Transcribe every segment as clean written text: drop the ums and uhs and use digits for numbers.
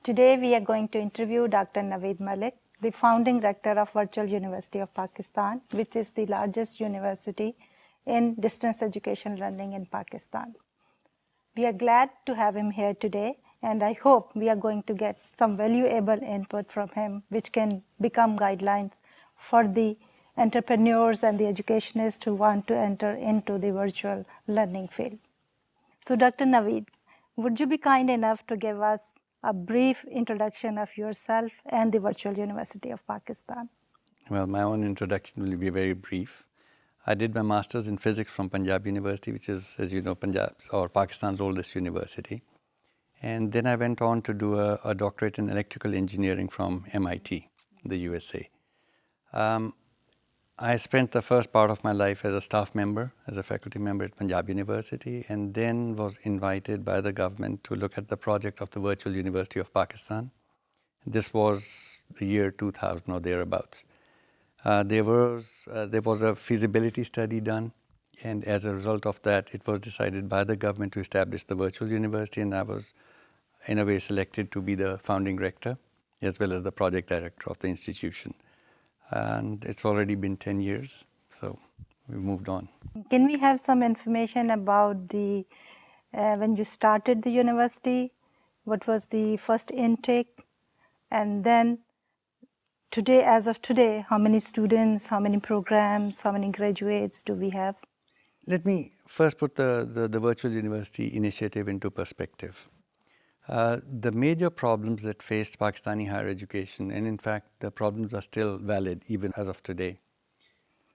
Today we are going to interview Dr. Naveed Malik, the founding rector of Virtual University of Pakistan, which is the largest university in distance education learning in Pakistan. We are glad to have him here today, and I hope we are going to get some valuable input from him, which can become guidelines for the entrepreneurs and the educationists who want to enter into the virtual learning field. So Dr. Naveed, would you be kind enough to give us a brief introduction of yourself and the Virtual University of Pakistan? Well, my own introduction will be very brief. I did my master's in physics from Punjab University, which is, as you know, Punjab's or Pakistan's oldest university. And then I went on to do a doctorate in electrical engineering from MIT, the USA. I spent the first part of my life as a staff member, as a faculty member at Punjab University, and then was invited by the government to look at the project of the Virtual University of Pakistan. This was the year 2000 or thereabouts. There was a feasibility study done, and as a result of that, it was decided by the government to establish the Virtual University, and I was, in a way, selected to be the founding rector, as well as the project director of the institution. And it's already been 10 years, so we've moved on. Can we have some information about the when you started the university? What was the first intake? And then today, as of today, how many students, how many programs, how many graduates do we have? Let me first put the Virtual University initiative into perspective. The major problems that faced Pakistani higher education, and in fact the problems are still valid even as of today.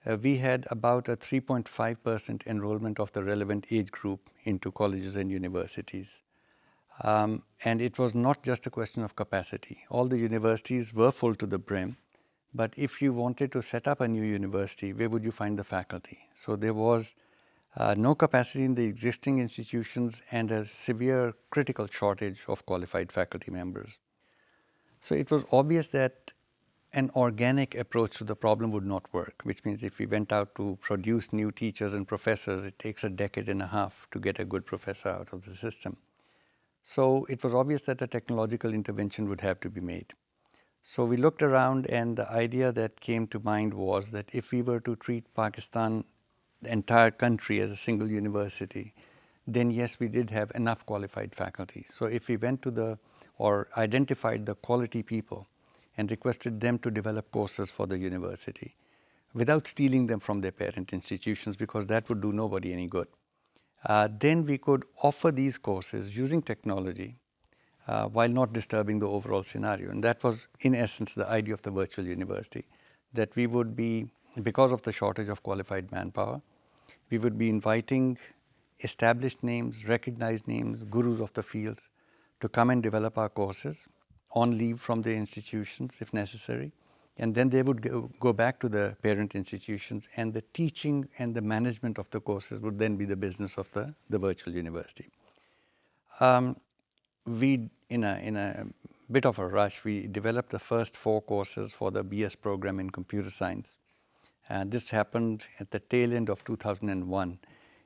We had about a 3.5% enrollment of the relevant age group into colleges and universities. And it was not just a question of capacity. All the universities were full to the brim, but if you wanted to set up a new university, where would you find the faculty? So there was no capacity in the existing institutions and a severe critical shortage of qualified faculty members. So it was obvious that an organic approach to the problem would not work, which means if we went out to produce new teachers and professors, it takes a decade and a half to get a good professor out of the system. So it was obvious that a technological intervention would have to be made. So we looked around, and the idea that came to mind was that if we were to treat Pakistan, the entire country, as a single university, then yes, we did have enough qualified faculty. So if we went to or identified the quality people and requested them to develop courses for the university without stealing them from their parent institutions, because that would do nobody any good, then we could offer these courses using technology while not disturbing the overall scenario. And that was, in essence, the idea of the virtual university, that we would be, because of the shortage of qualified manpower, we would be inviting established names, recognized names, gurus of the fields to come and develop our courses on leave from their institutions if necessary. And then they would go back to the parent institutions, and the teaching and the management of the courses would then be the business of the virtual university. We, in a bit of a rush, we developed the first 4 courses for the BS program in computer science. This happened at the tail end of 2001,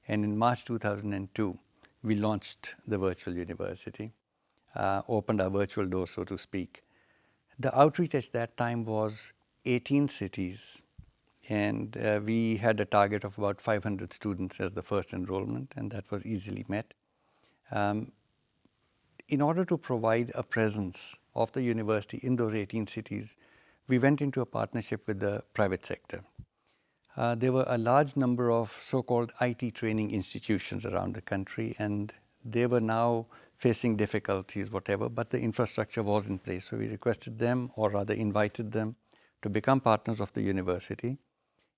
and in March 2002, we launched the virtual university, opened our virtual door, so to speak. The outreach at that time was 18 cities, and we had a target of about 500 students as the first enrollment, and that was easily met. In order to provide a presence of the university in those 18 cities, we went into a partnership with the private sector. There were a large number of so-called IT training institutions around the country, and they were now facing difficulties, whatever, but the infrastructure was in place. So we requested them, or rather invited them, to become partners of the university,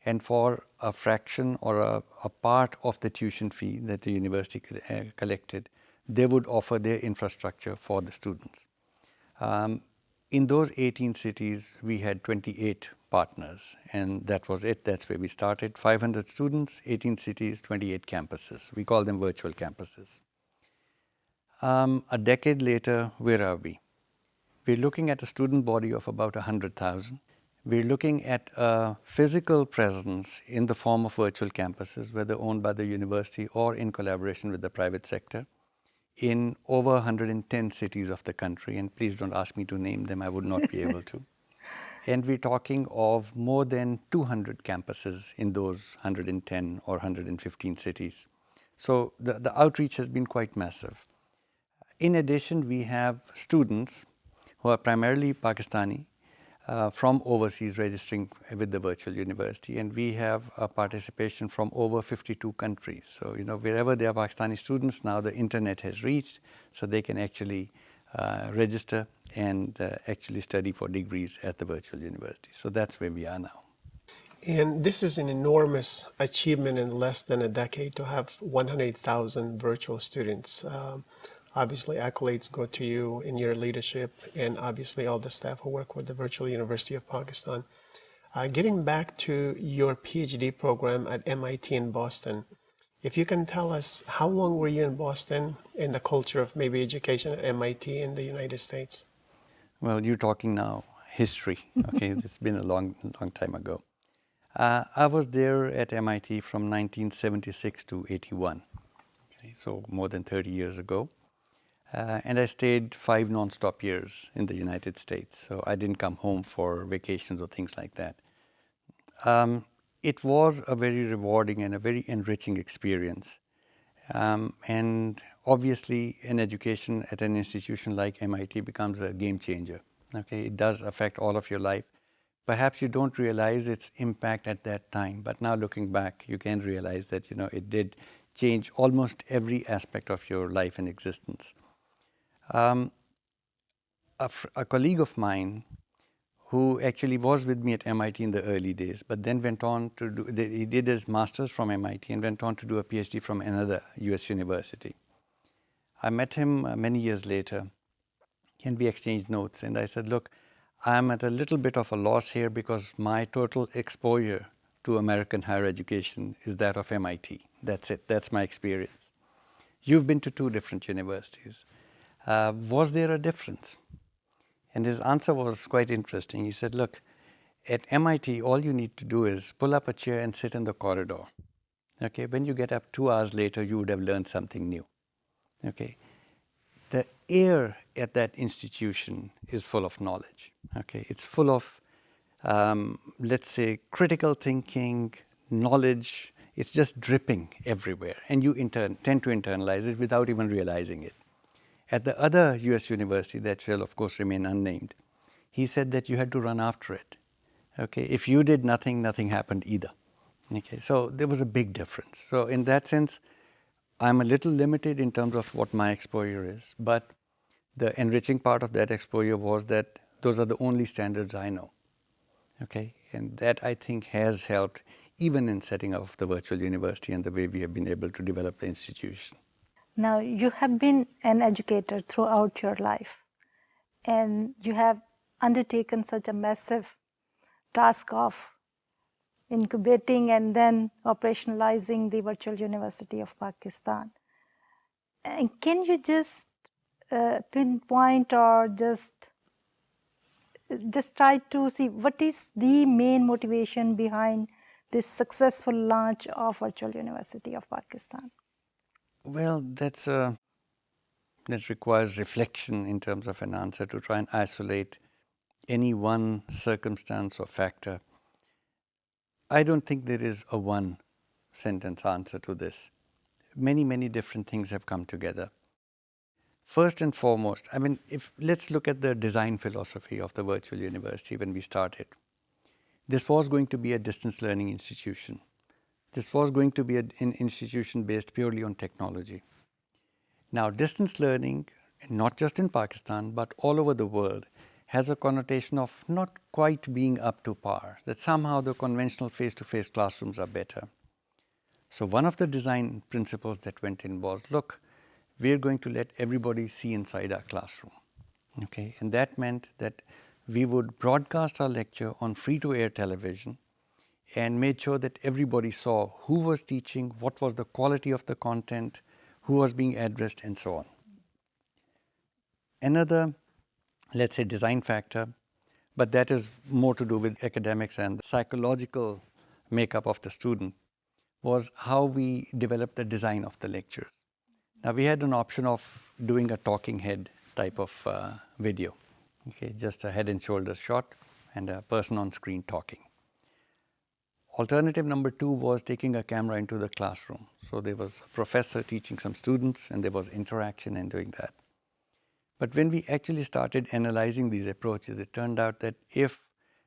and for a fraction or a part of the tuition fee that the university collected, they would offer their infrastructure for the students. In those 18 cities, we had 28 partners, and that was it. That's where we started. 500 students, 18 cities, 28 campuses. We call them virtual campuses. A decade later, where are we? We're looking at a student body of about 100,000. We're looking at a physical presence in the form of virtual campuses, whether owned by the university or in collaboration with the private sector, in over 110 cities of the country, and please don't ask me to name them, I would not be able to. And we're talking of more than 200 campuses in those 110 or 115 cities. So the outreach has been quite massive. In addition, we have students who are primarily Pakistani from overseas registering with the virtual university, and we have a participation from over 52 countries. So, wherever there are Pakistani students, now the internet has reached, so they can actually register and actually study for degrees at the virtual university. So that's where we are now. And this is an enormous achievement in less than a decade to have 100,000 virtual students. Obviously, accolades go to you in your leadership and obviously all the staff who work with the Virtual University of Pakistan. Getting back to your PhD program at MIT in Boston, if you can tell us how long were you in Boston and the culture of maybe education at MIT in the United States? Well, you're talking now history, okay? It's been a long time ago. I was there at MIT from 1976 to 81, okay? So more than 30 years ago. And I stayed 5 non-stop years in the United States, so I didn't come home for vacations or things like that. It was a very rewarding and a very enriching experience. And obviously, an education at an institution like MIT becomes a game changer. Okay, it does affect all of your life. Perhaps you don't realize its impact at that time, but now looking back, you can realize that it did change almost every aspect of your life and existence. A colleague of mine who actually was with me at MIT in the early days, but then went on to he did his master's from MIT and went on to do a PhD from another US university. I met him many years later, and we exchanged notes, and I said, look, I'm at a little bit of a loss here because my total exposure to American higher education is that of MIT. That's it. That's my experience. You've been to 2 different universities. Was there a difference? And his answer was quite interesting. He said, look, at MIT, all you need to do is pull up a chair and sit in the corridor. Okay, when you get up 2 hours later, you would have learned something new. Okay, the air at that institution is full of knowledge. Okay, it's full of, let's say, critical thinking, knowledge. It's just dripping everywhere, and you tend to internalize it without even realizing it. At the other US university that shall of course remain unnamed, he said that you had to run after it. Okay, if you did nothing, nothing happened either. Okay, so there was a big difference. So in that sense, I'm a little limited in terms of what my exposure is, but the enriching part of that exposure was that those are the only standards I know. Okay, and that I think has helped even in setting up the virtual university and the way we have been able to develop the institution. Now, you have been an educator throughout your life, and you have undertaken such a massive task of incubating and then operationalizing the Virtual University of Pakistan. And can you just pinpoint or just try to see what is the main motivation behind this successful launch of Virtual University of Pakistan? Well, that requires reflection in terms of an answer to try and isolate any one circumstance or factor. I don't think there is a one sentence answer to this. Many different things have come together. First and foremost, let's look at the design philosophy of the virtual university when we started. This was going to be a distance learning institution. This was going to be an institution based purely on technology. Now, distance learning, not just in Pakistan, but all over the world, has a connotation of not quite being up to par, that somehow the conventional face-to-face classrooms are better. So one of the design principles that went in was, look, we're going to let everybody see inside our classroom. Okay, and that meant that we would broadcast our lecture on free-to-air television and made sure that everybody saw who was teaching, what was the quality of the content, who was being addressed, and so on. Another, let's say, design factor, but that is more to do with academics and the psychological makeup of the student, was how we developed the design of the lectures. Now we had an option of doing a talking head type of video, okay, just a head and shoulders shot and a person on screen talking. Alternative number 2 was taking a camera into the classroom. So there was a professor teaching some students and there was interaction in doing that. But when we actually started analyzing these approaches, it turned out that if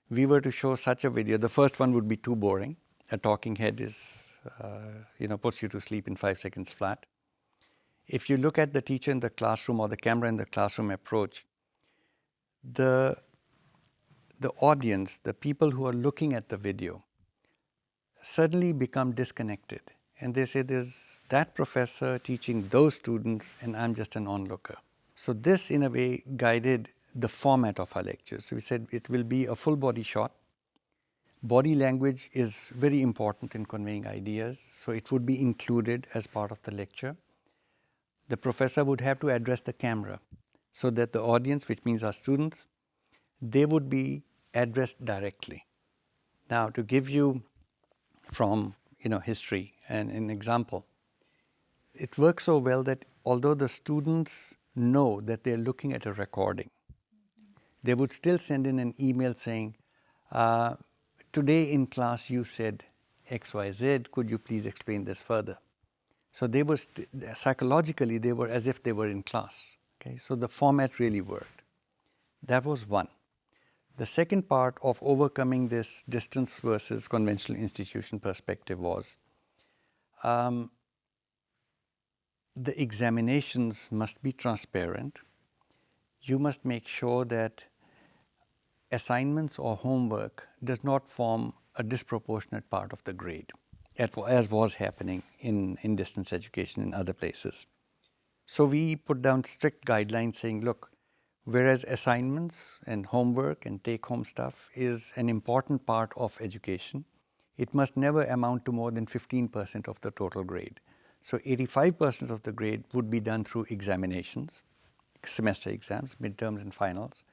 we were to show such a video, the first one would be too boring. A talking head is, puts you to sleep in 5 seconds flat. If you look at the teacher in the classroom or the camera in the classroom approach, the audience, the people who are looking at the video, suddenly become disconnected. And they say there's that professor teaching those students and I'm just an onlooker. So this in a way guided the format of our lectures. So we said it will be a full body shot. Body language is very important in conveying ideas. So it would be included as part of the lecture. The professor would have to address the camera so that the audience, which means our students, they would be addressed directly. Now to give you from history and an example, it works so well that although the students know that they're looking at a recording, they would still send in an email saying, today in class you said XYZ, could you please explain this further? So they were psychologically they were as if they were in class. Okay, so the format really worked. That was one. The second part of overcoming this distance versus conventional institution perspective was the examinations must be transparent. You must make sure that assignments or homework does not form a disproportionate part of the grade, as was happening in distance education in other places. So we put down strict guidelines saying, look, whereas assignments and homework and take-home stuff is an important part of education, it must never amount to more than 15% of the total grade. So 85% of the grade would be done through examinations, semester exams, midterms and finals,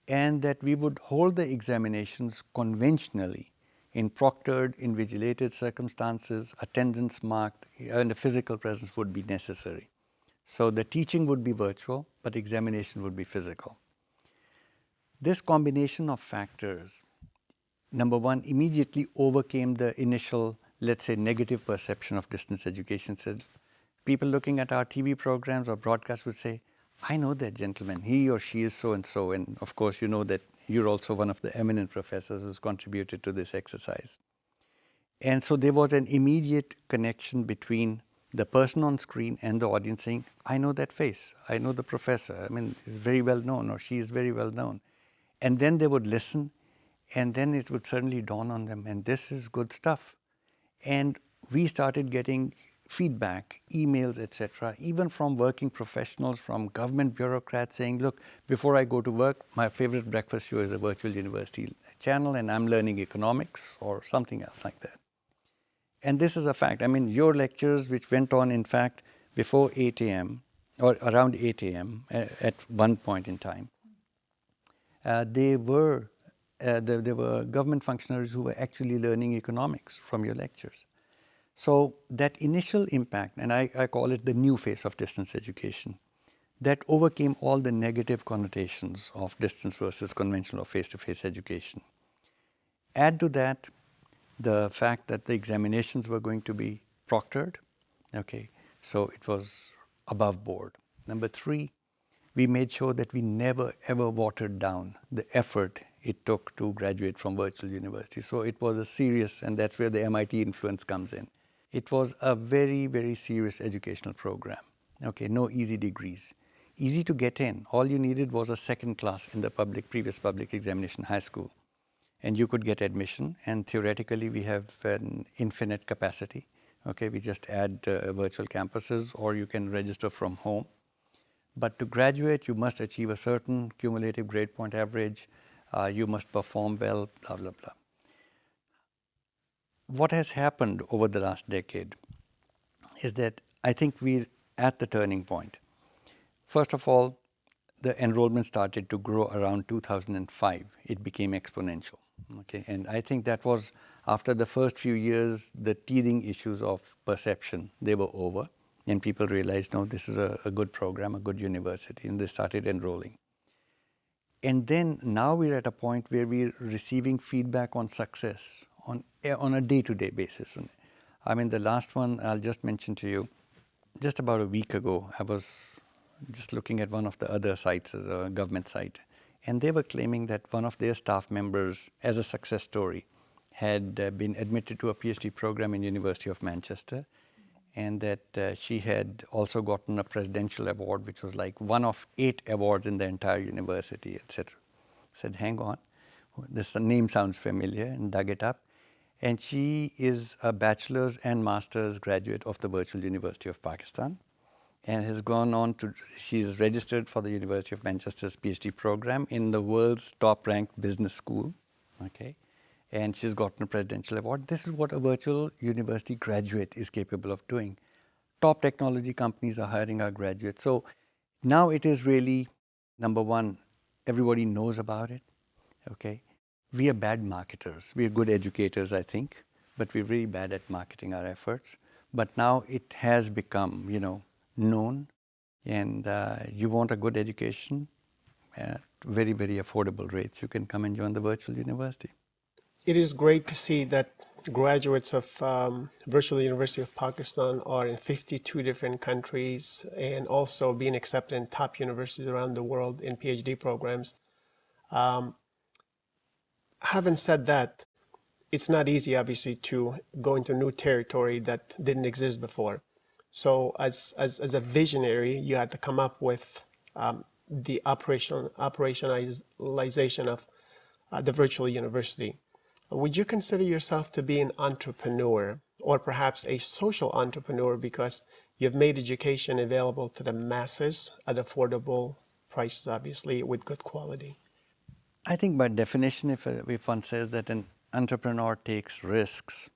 and that we would hold the examinations conventionally in proctored, invigilated circumstances, attendance marked, and a physical presence would be necessary. So the teaching would be virtual, but examination would be physical. This combination of factors, number one, immediately overcame the initial, let's say, negative perception of distance education. So people looking at our TV programs or broadcasts would say, I know that gentleman, he or she is so and so, and of course you know that you're also one of the eminent professors who's contributed to this exercise. And so there was an immediate connection between the person on screen and the audience saying, I know that face, I know the professor, I mean, he's very well known or she is very well known. And then they would listen and then it would suddenly dawn on them, and this is good stuff. And we started getting feedback, emails, etc., even from working professionals, from government bureaucrats saying, look, before I go to work, my favorite breakfast show is a virtual university channel and I'm learning economics or something else like that. And this is a fact. I mean, your lectures, which went on, in fact, before 8 a.m. or around 8 a.m. At one point in time, there were government functionaries who were actually learning economics from your lectures. So that initial impact, and I call it the new face of distance education, that overcame all the negative connotations of distance versus conventional or face-to-face education. Add to that the fact that the examinations were going to be proctored, okay, so it was above board. Number three, we made sure that we never ever watered down the effort it took to graduate from virtual university. So it was a serious, and that's where the MIT influence comes in. It was a very, very serious educational program. Okay, no easy degrees. Easy to get in. All you needed was a second class in the previous public examination high school. And you could get admission, and theoretically we have an infinite capacity. Okay, we just add virtual campuses, or you can register from home. But to graduate, you must achieve a certain cumulative grade point average. You must perform well, blah, blah, blah. What has happened over the last decade is that I think we're at the turning point. First of all, the enrollment started to grow around 2005. It became exponential. Okay, and I think that was after the first few years, the teething issues of perception, they were over. And people realized, no, this is a good program, a good university, and they started enrolling. And then now we're at a point where we're receiving feedback on success on a day-to-day basis. I mean, the last one I'll just mention to you, just about a week ago, I was just looking at one of the other sites, a government site, and they were claiming that one of their staff members, as a success story, had been admitted to a PhD program in University of Manchester, and that she had also gotten a presidential award, which was like one of 8 awards in the entire university, etc. I said, hang on, this name sounds familiar, and dug it up. And she is a bachelor's and master's graduate of the Virtual University of Pakistan, and has gone on to, she is registered for the University of Manchester's PhD program in the world's top-ranked business school, okay? And she's gotten a presidential award. This is what a virtual university graduate is capable of doing. Top technology companies are hiring our graduates. So now it is really, number one, everybody knows about it, okay? We are bad marketers. We are good educators, I think, but we're really bad at marketing our efforts. But now it has become, known, and you want a good education at very, very affordable rates. You can come and join the virtual university. It is great to see that graduates of Virtual University of Pakistan are in 52 different countries and also being accepted in top universities around the world in PhD programs. Having said that, it's not easy, obviously, to go into new territory that didn't exist before. So as a visionary, you had to come up with the operationalization of the virtual university. Would you consider yourself to be an entrepreneur or perhaps a social entrepreneur because you've made education available to the masses at affordable prices, obviously, with good quality? I think by definition, if one says that an entrepreneur takes risks,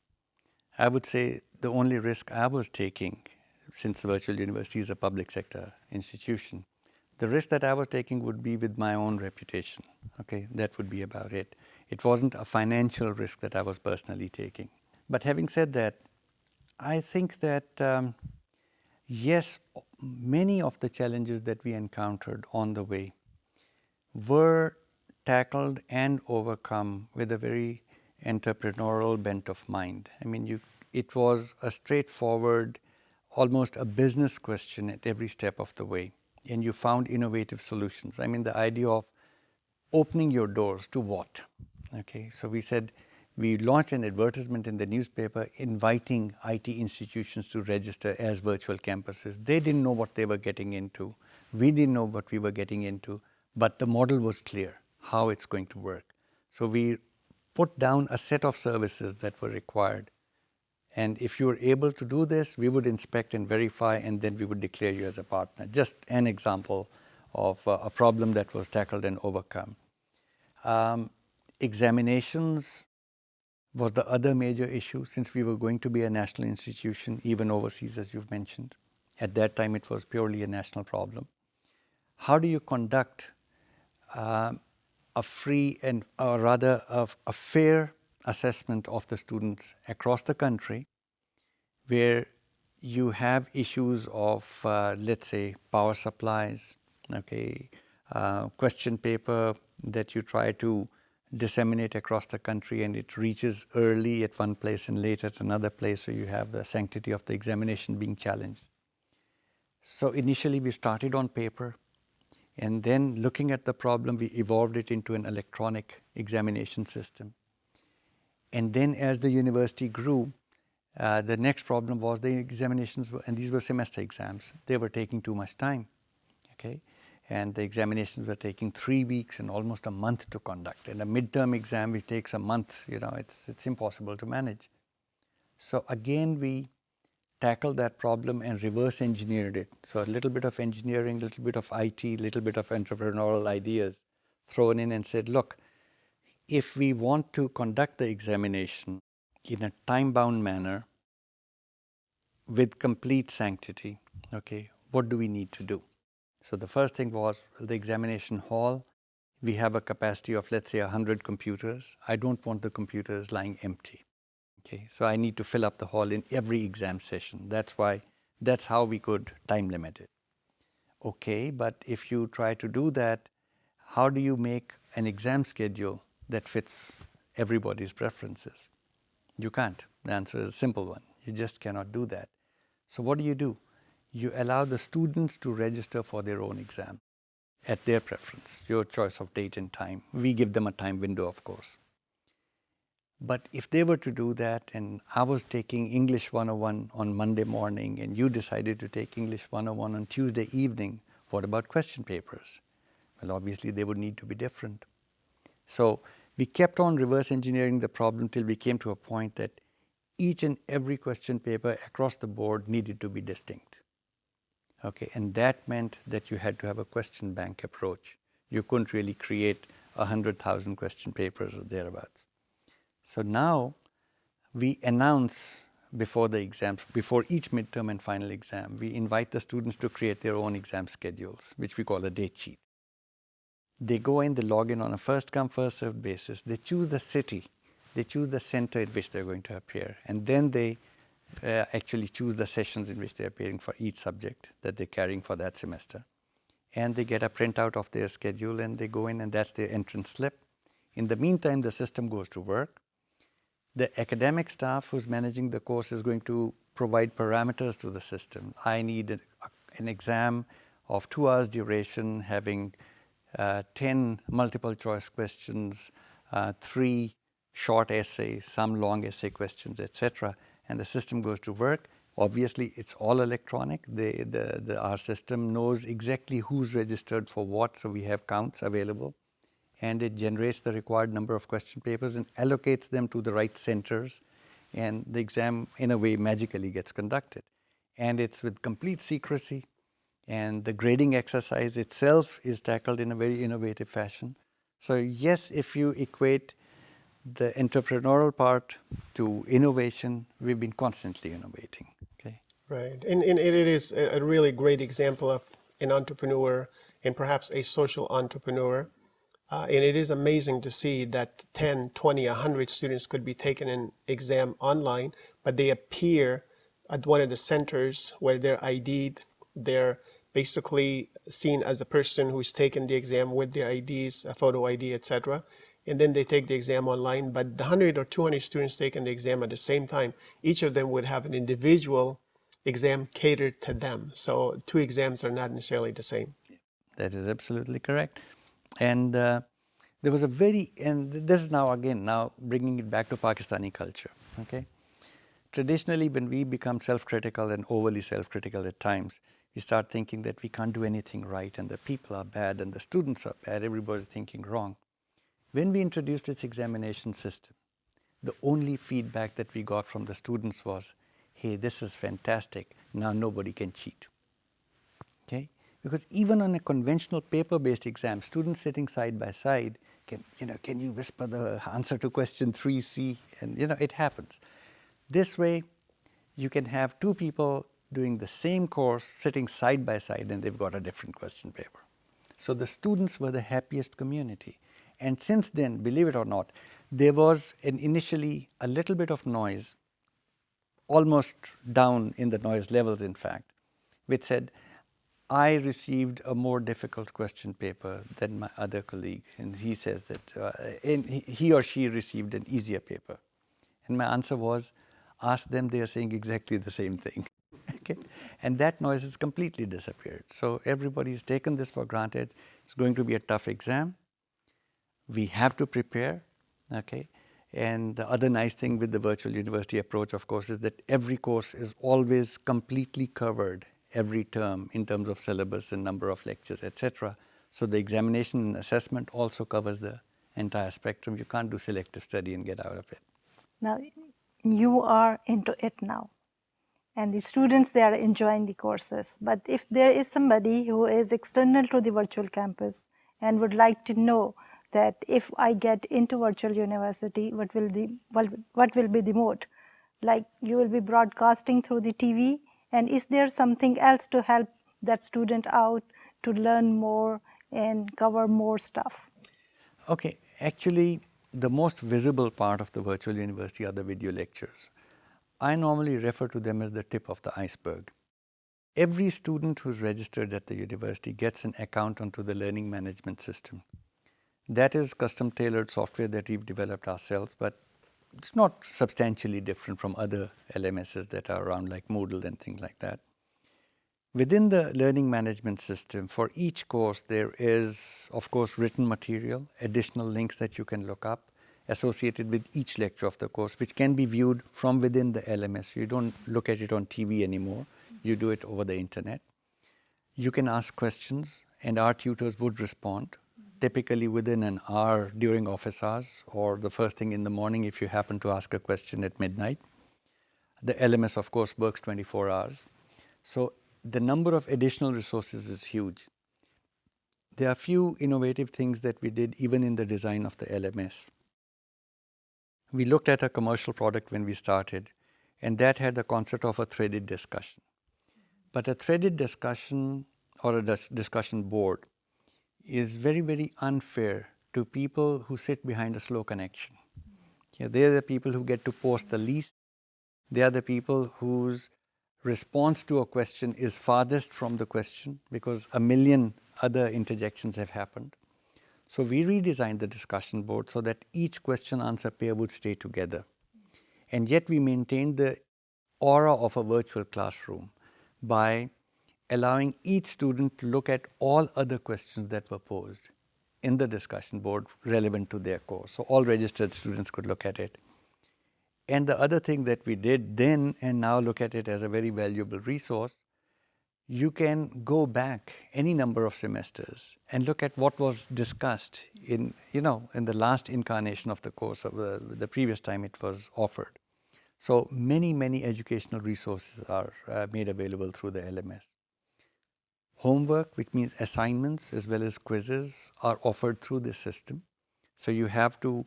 I would say the only risk I was taking, since the virtual university is a public sector institution, the risk that I was taking would be with my own reputation. Okay, that would be about it. It wasn't a financial risk that I was personally taking. But having said that, I think that, yes, many of the challenges that we encountered on the way were tackled and overcome with a very entrepreneurial bent of mind. I mean, it was a straightforward, almost a business question at every step of the way, and you found innovative solutions. I mean, the idea of opening your doors to what? Okay, so we said, we launched an advertisement in the newspaper inviting IT institutions to register as virtual campuses. They didn't know what they were getting into. We didn't know what we were getting into, but the model was clear, how it's going to work. So we put down a set of services that were required. And if you were able to do this, we would inspect and verify, and then we would declare you as a partner. Just an example of a problem that was tackled and overcome. Examinations was the other major issue, since we were going to be a national institution, even overseas, as you've mentioned. At that time, it was purely a national problem. How do you conduct a free and, or rather, a fair assessment of the students across the country, where you have issues of, let's say, power supplies, okay, question paper that you try to disseminate across the country, and it reaches early at one place and late at another place, so you have the sanctity of the examination being challenged. So initially we started on paper, and then looking at the problem, we evolved it into an electronic examination system. And then as the university grew, the next problem was the examinations, and these were semester exams. They were taking too much time, okay? And the examinations were taking 3 weeks and almost a month to conduct. And a midterm exam, which takes a month, it's impossible to manage. So again, we tackled that problem and reverse engineered it. So a little bit of engineering, a little bit of IT, a little bit of entrepreneurial ideas thrown in, and said, look, if we want to conduct the examination in a time-bound manner with complete sanctity, okay, what do we need to do? So the first thing was the examination hall. We have a capacity of, let's say, 100 computers. I don't want the computers lying empty. Okay, so I need to fill up the hall in every exam session. That's why That's how we could time limit it. Okay, but if you try to do that, how do you make an exam schedule that fits everybody's preferences? You can't. The answer is a simple one. You just cannot do that. So what do? You allow the students to register for their own exam at their preference, your choice of date and time. We give them a time window, of course. But if they were to do that, and I was taking English 101 on Monday morning, and you decided to take English 101 on Tuesday evening, what about question papers? Well, obviously, they would need to be different. So we kept on reverse engineering the problem till we came to a point that each and every question paper across the board needed to be distinct. Okay, and that meant that you had to have a question bank approach. You couldn't really create 100,000 question papers or thereabouts. So now we announce before the exams, before each midterm and final exam, we invite the students to create their own exam schedules, which we call a date sheet. They go in, they log in on a first come, first served basis. They choose the city, they choose the center in which they're going to appear, and then they actually choose the sessions in which they're appearing for each subject that they're carrying for that semester. And they get a printout of their schedule and they go in, and that's their entrance slip. In the meantime, the system goes to work. The academic staff who's managing the course is going to provide parameters to the system. I need an exam of 2 hours duration, having 10 multiple choice questions, 3 short essays, some long essay questions, etc. And the system goes to work. Obviously, it's all electronic. Our system knows exactly who's registered for what, so we have counts available. And it generates the required number of question papers and allocates them to the right centers. And the exam, in a way, magically gets conducted. And it's with complete secrecy. And the grading exercise itself is tackled in a very innovative fashion. So yes, if you equate the entrepreneurial part to innovation, we've been constantly innovating. Okay. Right. And it is a really great example of an entrepreneur and perhaps a social entrepreneur. And it is amazing to see that 10, 20, 100 students could be taking an exam online, but they appear at one of the centers where they're ID'd. They're basically seen as the person who's taken the exam with their IDs, a photo ID, etc. And then they take the exam online. But the 100 or 200 students taking the exam at the same time, each of them would have an individual exam catered to them. So 2 exams are not necessarily the same. That is absolutely correct. And there was and this is now bringing it back to Pakistani culture, okay? Traditionally, when we become self-critical and overly self-critical at times, we start thinking that we can't do anything right and the people are bad and the students are bad, everybody's thinking wrong. When we introduced this examination system, the only feedback that we got from the students was, hey, this is fantastic, now nobody can cheat, okay? Because even on a conventional paper-based exam, students sitting side by side can you whisper the answer to question 3C? And it happens. This way, you can have 2 people doing the same course sitting side by side and they've got a different question paper. So the students were the happiest community. And since then, believe it or not, there was initially a little bit of noise, almost down in the noise levels, in fact, which said, I received a more difficult question paper than my other colleagues. And he says that he or she received an easier paper. And my answer was, ask them, they are saying exactly the same thing. Okay? And that noise has completely disappeared. So everybody's taken this for granted. It's going to be a tough exam. We have to prepare. Okay? And the other nice thing with the virtual university approach, of course, is that every course is always completely covered every term in terms of syllabus and number of lectures, etc. So the examination and assessment also covers the entire spectrum. You can't do selective study and get out of it. Now, you are into it now, and the students, they are enjoying the courses. But if there is somebody who is external to the virtual campus and would like to know that if I get into virtual university, what will be the mode? Like, you will be broadcasting through the TV, and is there something else to help that student out to learn more and cover more stuff? Okay, actually, the most visible part of the virtual university are the video lectures. I normally refer to them as the tip of the iceberg. Every student who's registered at the university gets an account onto the learning management system. That is custom tailored software that we've developed ourselves, but it's not substantially different from other LMSs that are around like Moodle and things like that. Within the learning management system, for each course, there is, of course, written material, additional links that you can look up associated with each lecture of the course, which can be viewed from within the LMS. You don't look at it on TV anymore. You do it over the internet. You can ask questions, and our tutors would respond, typically within an hour during office hours or the first thing in the morning if you happen to ask a question at midnight. The LMS, of course, works 24 hours. So the number of additional resources is huge. There are a few innovative things that we did even in the design of the LMS. We looked at a commercial product when we started, and that had the concept of a threaded discussion. But a threaded discussion or a discussion board is very, very unfair to people who sit behind a slow connection. Yeah, they're the people who get to post the least. They are the people whose response to a question is farthest from the question because a million other interjections have happened. So we redesigned the discussion board so that each question answer pair would stay together. And yet we maintained the aura of a virtual classroom by allowing each student to look at all other questions that were posed in the discussion board relevant to their course. So all registered students could look at it. And the other thing that we did then and now look at it as a very valuable resource, you can go back any number of semesters and look at what was discussed in the last incarnation of the course of the previous time it was offered. So many educational resources are made available through the LMS. Homework, which means assignments as well as quizzes, are offered through this system. So you have to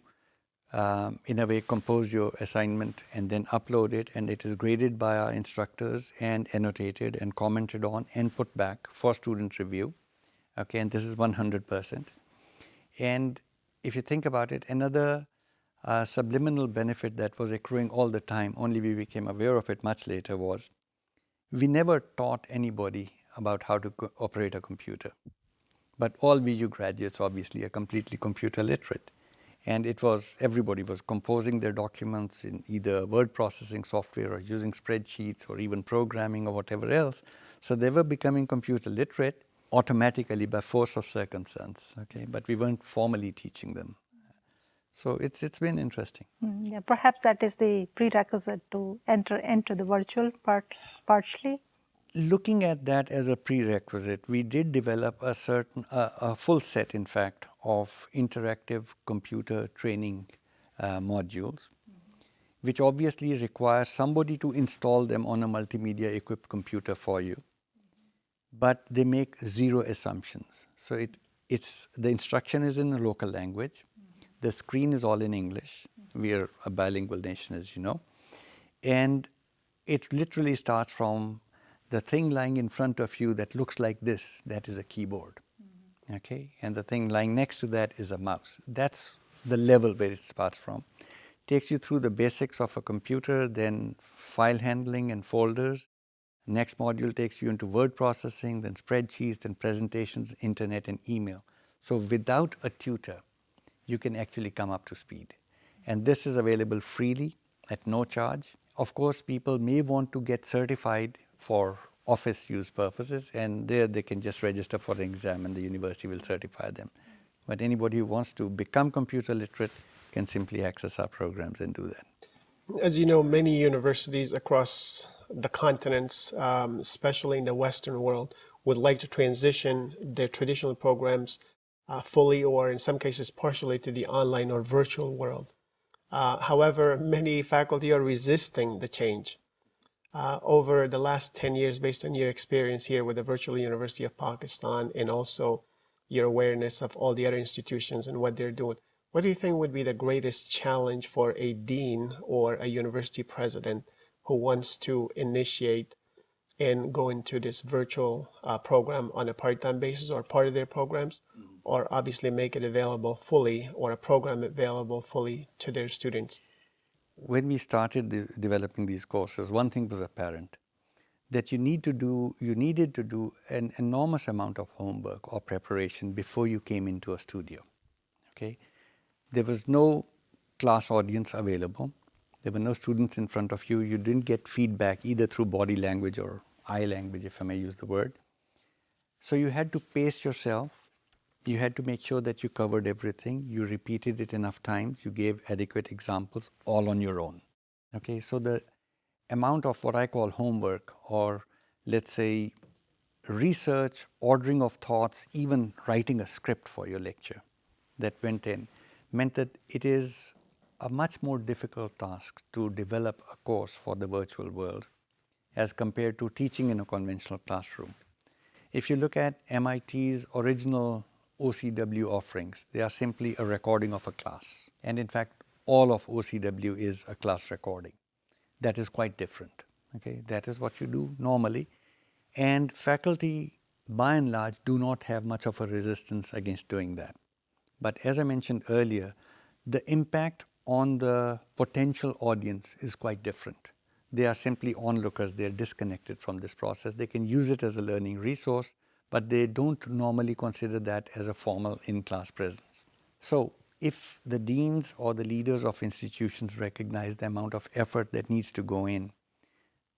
in a way compose your assignment and then upload it, and it is graded by our instructors and annotated and commented on and put back for student review. Okay, and this is 100%. And if you think about it, another subliminal benefit that was accruing all the time, only we became aware of it much later, was we never taught anybody about how to operate a computer. But all BU graduates obviously are completely computer literate. And everybody was composing their documents in either word processing software or using spreadsheets or even programming or whatever else. So they were becoming computer literate automatically by force of circumstance, okay? But we weren't formally teaching them. So it's been interesting. Yeah, perhaps that is the prerequisite to enter into the virtual part partially. Looking at that as a prerequisite, we did develop a full set, in fact, of interactive computer training modules, which obviously require somebody to install them on a multimedia equipped computer for you. But they make zero assumptions. So the instruction is in a local language. The screen is all in English. We are a bilingual nation, as you know. And it literally starts from the thing lying in front of you that looks like this, that is a keyboard. Okay? And the thing lying next to that is a mouse. That's the level where it starts from. Takes you through the basics of a computer, then file handling and folders. Next module takes you into word processing, then spreadsheets, then presentations, internet, and email. So without a tutor, you can actually come up to speed. And this is available freely at no charge. Of course, people may want to get certified for office use purposes, and there they can just register for an exam and the university will certify them. But anybody who wants to become computer literate can simply access our programs and do that. As you know, many universities across the continents, especially in the Western world, would like to transition their traditional programs fully or in some cases partially to the online or virtual world. However, many faculty are resisting the change. Over the last 10 years, based on your experience here with the Virtual University of Pakistan and also your awareness of all the other institutions and what they're doing, what do you think would be the greatest challenge for a dean or a university president who wants to initiate and go into this virtual program on a part-time basis or part of their programs, or obviously make it available fully or a program available fully to their students? When we started developing these courses, one thing was apparent. that you needed to do an enormous amount of homework or preparation before you came into a studio. Okay? There was no class audience available. There were no students in front of you. You didn't get feedback either through body language or eye language, if I may use the word. So you had to pace yourself. You had to make sure that you covered everything. You repeated it enough times. You gave adequate examples all on your own. Okay, so the amount of what I call homework, or let's say research, ordering of thoughts, even writing a script for your lecture that went in, meant that it is a much more difficult task to develop a course for the virtual world as compared to teaching in a conventional classroom. If you look at MIT's original OCW offerings, they are simply a recording of a class. And in fact, all of OCW is a class recording. That is quite different. Okay? That is what you do normally. And faculty, by and large, do not have much of a resistance against doing that. But as I mentioned earlier, the impact on the potential audience is quite different. They are simply onlookers. They are disconnected from this process. They can use it as a learning resource, but they don't normally consider that as a formal in-class presence. So if the deans or the leaders of institutions recognize the amount of effort that needs to go in,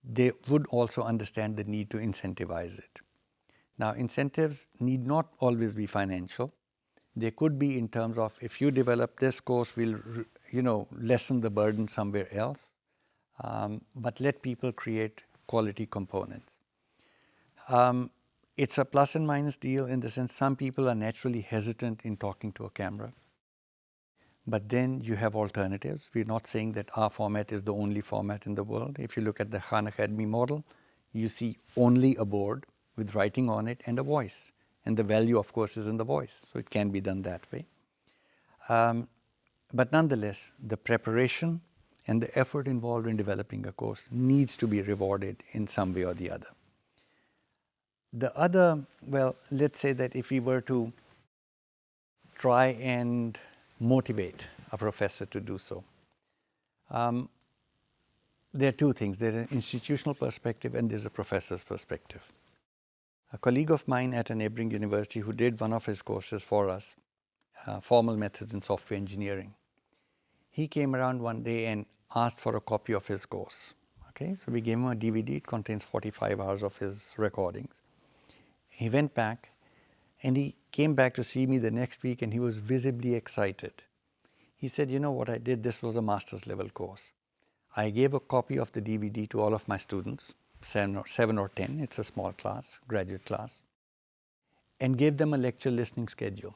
they would also understand the need to incentivize it. Now, incentives need not always be financial. They could be in terms of, if you develop this course, we'll lessen the burden somewhere else. But let people create quality components. It's a plus and minus deal in the sense some people are naturally hesitant in talking to a camera. But then you have alternatives. We're not saying that our format is the only format in the world. If you look at the Khan Academy model, you see only a board with writing on it and a voice. And the value, of course, is in the voice. So it can be done that way. But nonetheless, the preparation and the effort involved in developing a course needs to be rewarded in some way or the other. The other, well, let's say that if we were to try and motivate a professor to do so, there are two things. There's an institutional perspective and there's a professor's perspective. A colleague of mine at a neighboring university who did one of his courses for us, formal methods in software engineering, he came around one day and asked for a copy of his course. Okay, so we gave him a DVD. It contains 45 hours of his recordings. He went back and he came back to see me the next week and he was visibly excited. He said, you know what I did? This was a master's level course. I gave a copy of the DVD to all of my students, 7 or 10, it's a small class, graduate class, and gave them a lecture listening schedule.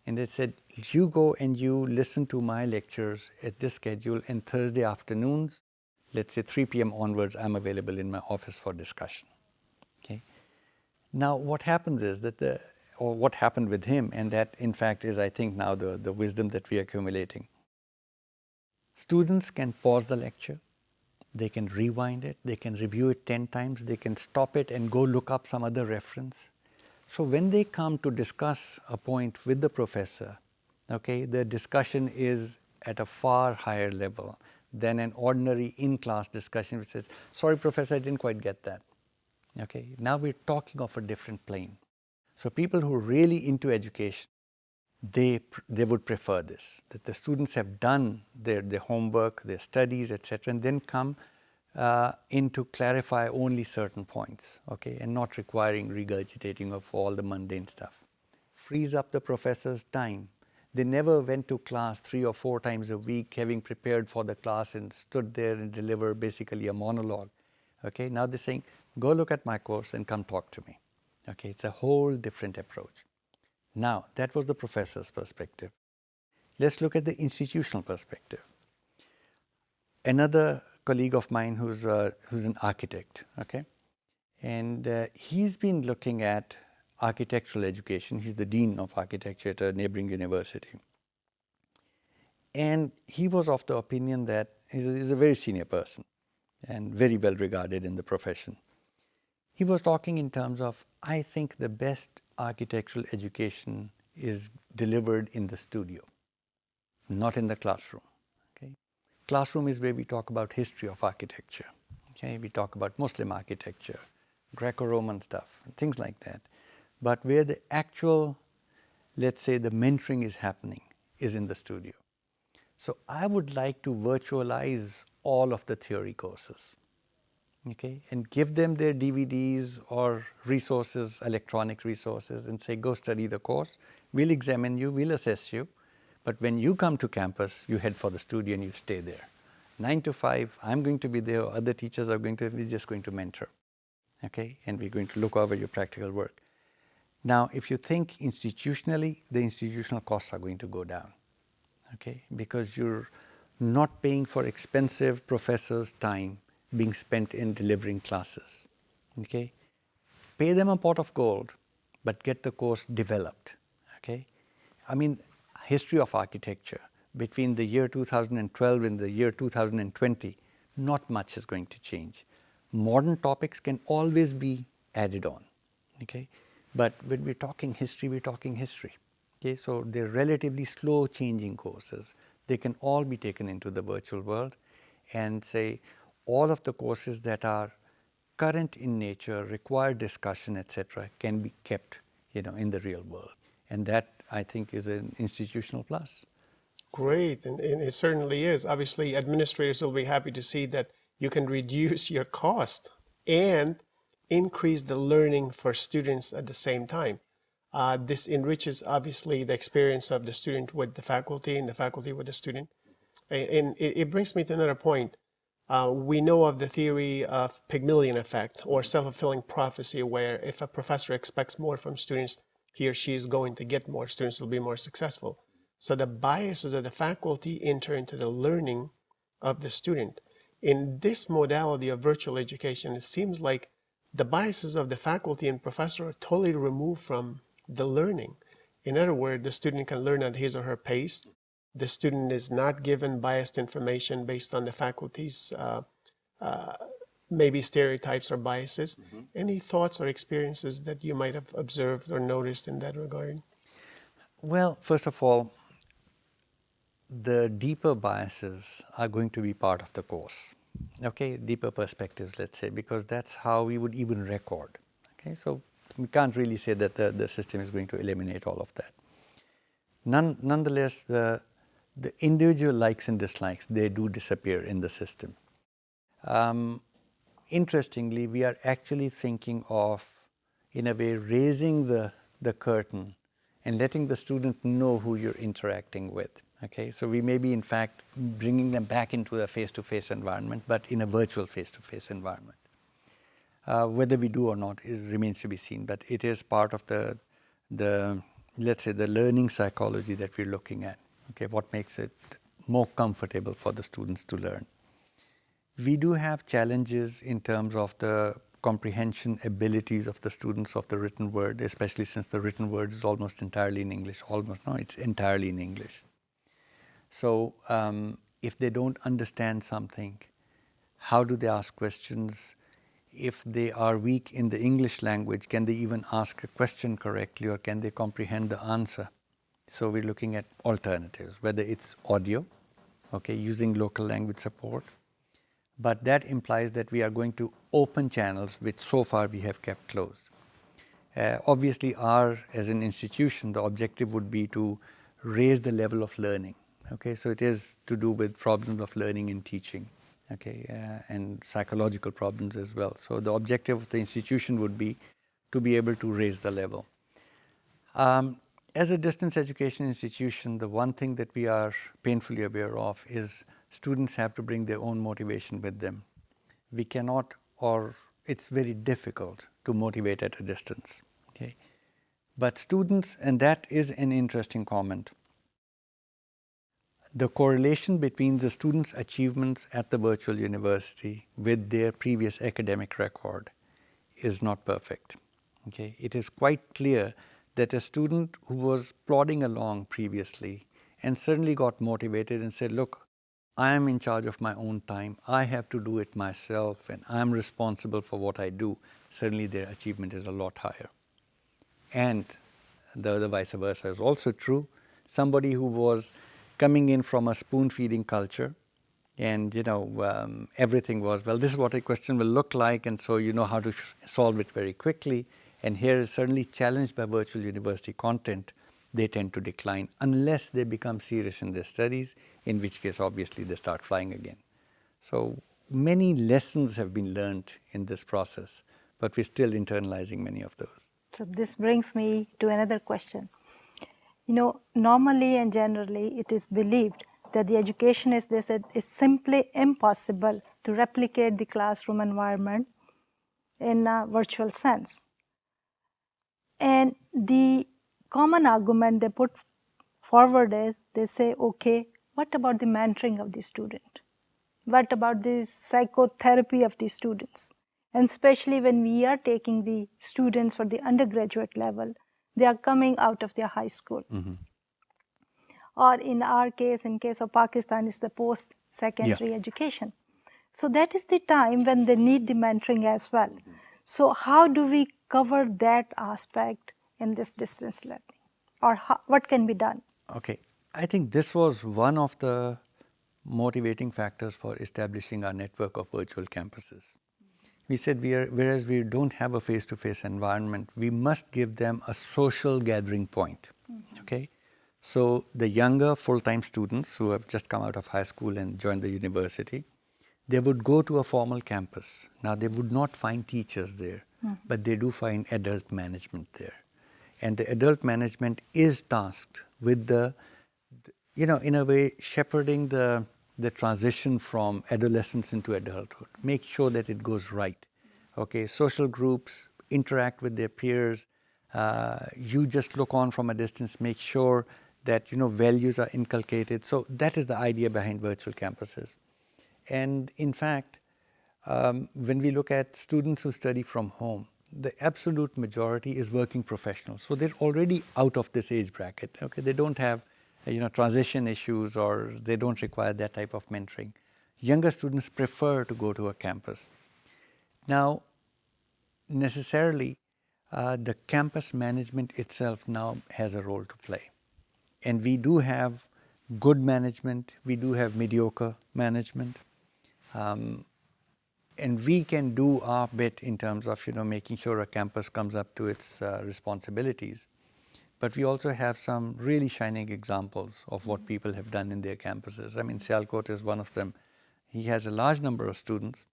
And they said, you go and you listen to my lectures at this schedule, and Thursday afternoons, let's say 3 p.m. onwards, I'm available in my office for discussion. Okay. Now, what happens is that what happened with him, and that in fact is, I think, now the wisdom that we are accumulating. Students can pause the lecture, they can rewind it, they can review it 10 times, they can stop it and go look up some other reference. So when they come to discuss a point with the professor, okay, the discussion is at a far higher level than an ordinary in-class discussion which says, sorry, professor, I didn't quite get that. Okay, now we're talking of a different plane. So people who are really into education, they would prefer this, that the students have done their homework, their studies, etc., and then come in to clarify only certain points, okay, and not requiring regurgitating of all the mundane stuff. Frees up the professor's time. They never went to class 3 or 4 times a week, having prepared for the class and stood there and deliver basically a monologue. Okay, now they're saying, go look at my course and come talk to me. Okay, it's a whole different approach. Now, that was the professor's perspective. Let's look at the institutional perspective. Another colleague of mine who's an architect, okay, and he's been looking at architectural education. He's the dean of architecture at a neighboring university. And he was of the opinion that he's a very senior person and very well regarded in the profession. He was talking in terms of, I think the best architectural education is delivered in the studio, not in the classroom. Okay? Classroom is where we talk about history of architecture. Okay, we talk about Muslim architecture, Greco-Roman stuff, and things like that. But where the actual, let's say, the mentoring is happening is in the studio. So I would like to virtualize all of the theory courses, okay, and give them their DVDs or resources, electronic resources, and say, go study the course. We'll examine you, we'll assess you, but when you come to campus, you head for the studio and you stay there. 9 to 5, I'm going to be there, other teachers are going to, we're just going to mentor, okay, and we're going to look over your practical work. Now, if you think institutionally, the institutional costs are going to go down, okay, because you're not paying for expensive professors' time being spent in delivering classes, okay. Pay them a pot of gold, but get the course developed, okay. I mean, history of architecture, between the year 2012 and the year 2020, not much is going to change. Modern topics can always be added on, okay. But when we're talking history, we're talking history. Okay, so they're relatively slow changing courses. They can all be taken into the virtual world, and say all of the courses that are current in nature, require discussion, etc., can be kept, in the real world. And that, I think, is an institutional plus. Great, and it certainly is. Obviously, administrators will be happy to see that you can reduce your cost and increase the learning for students at the same time. This enriches, obviously, the experience of the student with the faculty and the faculty with the student. And it brings me to another point. We know of the theory of Pygmalion effect or self-fulfilling prophecy, where if a professor expects more from students, he or she is going to get more. Students will be more successful. So the biases of the faculty enter into the learning of the student. In this modality of virtual education, it seems like the biases of the faculty and professor are totally removed from the learning. In other words, the student can learn at his or her pace. The student is not given biased information based on the faculty's maybe stereotypes or biases. Mm-hmm. Any thoughts or experiences that you might have observed or noticed in that regard? Well, first of all, the deeper biases are going to be part of the course, okay, deeper perspectives, let's say, because that's how we would even record, okay, so we can't really say that the system is going to eliminate all of that. Nonetheless, the individual likes and dislikes, they do disappear in the system. Interestingly, we are actually thinking of, in a way, raising the curtain and letting the student know who you're interacting with. Okay, so we may be, in fact, bringing them back into a face-to-face environment, but in a virtual face-to-face environment. Whether we do or not remains to be seen, but it is part of the let's say, the learning psychology that we're looking at. Okay, what makes it more comfortable for the students to learn. We do have challenges in terms of the comprehension abilities of the students of the written word, especially since the written word is almost entirely in English. It's entirely in English. So if they don't understand something, how do they ask questions? If they are weak in the English language, can they even ask a question correctly, or can they comprehend the answer? So we're looking at alternatives, whether it's audio, okay, using local language support. But that implies that we are going to open channels, which so far we have kept closed. Obviously, as an institution, the objective would be to raise the level of learning. Okay, so it is to do with problems of learning and teaching, okay, and psychological problems as well. So the objective of the institution would be to be able to raise the level. As a distance education institution, the one thing that we are painfully aware of is students have to bring their own motivation with them. We cannot, or it's very difficult to motivate at a distance. Okay, but students, and that is an interesting comment, the correlation between the students' achievements at the virtual university with their previous academic record is not perfect. Okay, it is quite clear that a student who was plodding along previously and suddenly got motivated and said, look, I am in charge of my own time, I have to do it myself, and I'm responsible for what I do, suddenly their achievement is a lot higher. And the vice versa is also true. Somebody who was coming in from a spoon-feeding culture, And everything was, well, this is what a question will look like, and so you know how to solve it very quickly. And here is certainly challenged by virtual university content, they tend to decline unless they become serious in their studies, in which case obviously they start flying again. So many lessons have been learned in this process, but we're still internalizing many of those. So this brings me to another question. Normally and generally it is believed that the education, as they said, is simply impossible to replicate the classroom environment in a virtual sense. And the common argument they put forward is, they say, okay, what about the mentoring of the student? What about the psychotherapy of the students? And especially when we are taking the students for the undergraduate level, they are coming out of their high school. Mm-hmm. Or in our case, in case of Pakistan, is the post-secondary education. So that is the time when they need the mentoring as well. So how do we cover that aspect in this distance learning? Or what can be done? Okay, I think this was one of the motivating factors for establishing our network of virtual campuses. We said whereas we don't have a face-to-face environment, we must give them a social gathering point. Mm-hmm. Okay, so the younger full-time students who have just come out of high school and joined the university, they would go to a formal campus. Now they would not find teachers there, mm-hmm. but they do find adult management there. And the adult management is tasked with in a way, shepherding the transition from adolescence into adulthood. Make sure that it goes right. Okay, social groups, interact with their peers. You just look on from a distance, make sure that, values are inculcated. So that is the idea behind virtual campuses. And in fact, when we look at students who study from home, the absolute majority is working professionals. So they're already out of this age bracket. Okay, they don't have transition issues, or they don't require that type of mentoring. Younger students prefer to go to a campus. Now, necessarily, the campus management itself now has a role to play. And we do have good management, we do have mediocre management. And we can do our bit in terms of making sure a campus comes up to its responsibilities. But we also have some really shining examples of what people have done in their campuses. I mean, Sialkot is one of them. He has a large number of students,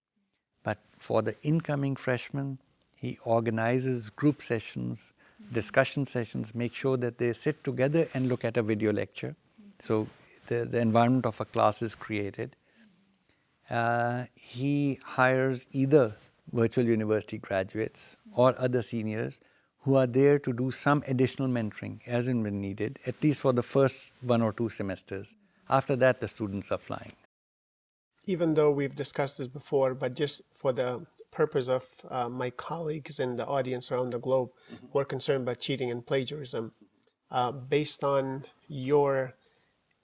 but for the incoming freshmen, he organizes group sessions, discussion sessions, make sure that they sit together and look at a video lecture. So the environment of a class is created. He hires either virtual university graduates or other seniors who are there to do some additional mentoring as and when needed, at least for the first 1 or 2 semesters. After that, the students are flying. Even though we've discussed this before, but just for the purpose of my colleagues and the audience around the globe who are concerned about cheating and plagiarism, based on your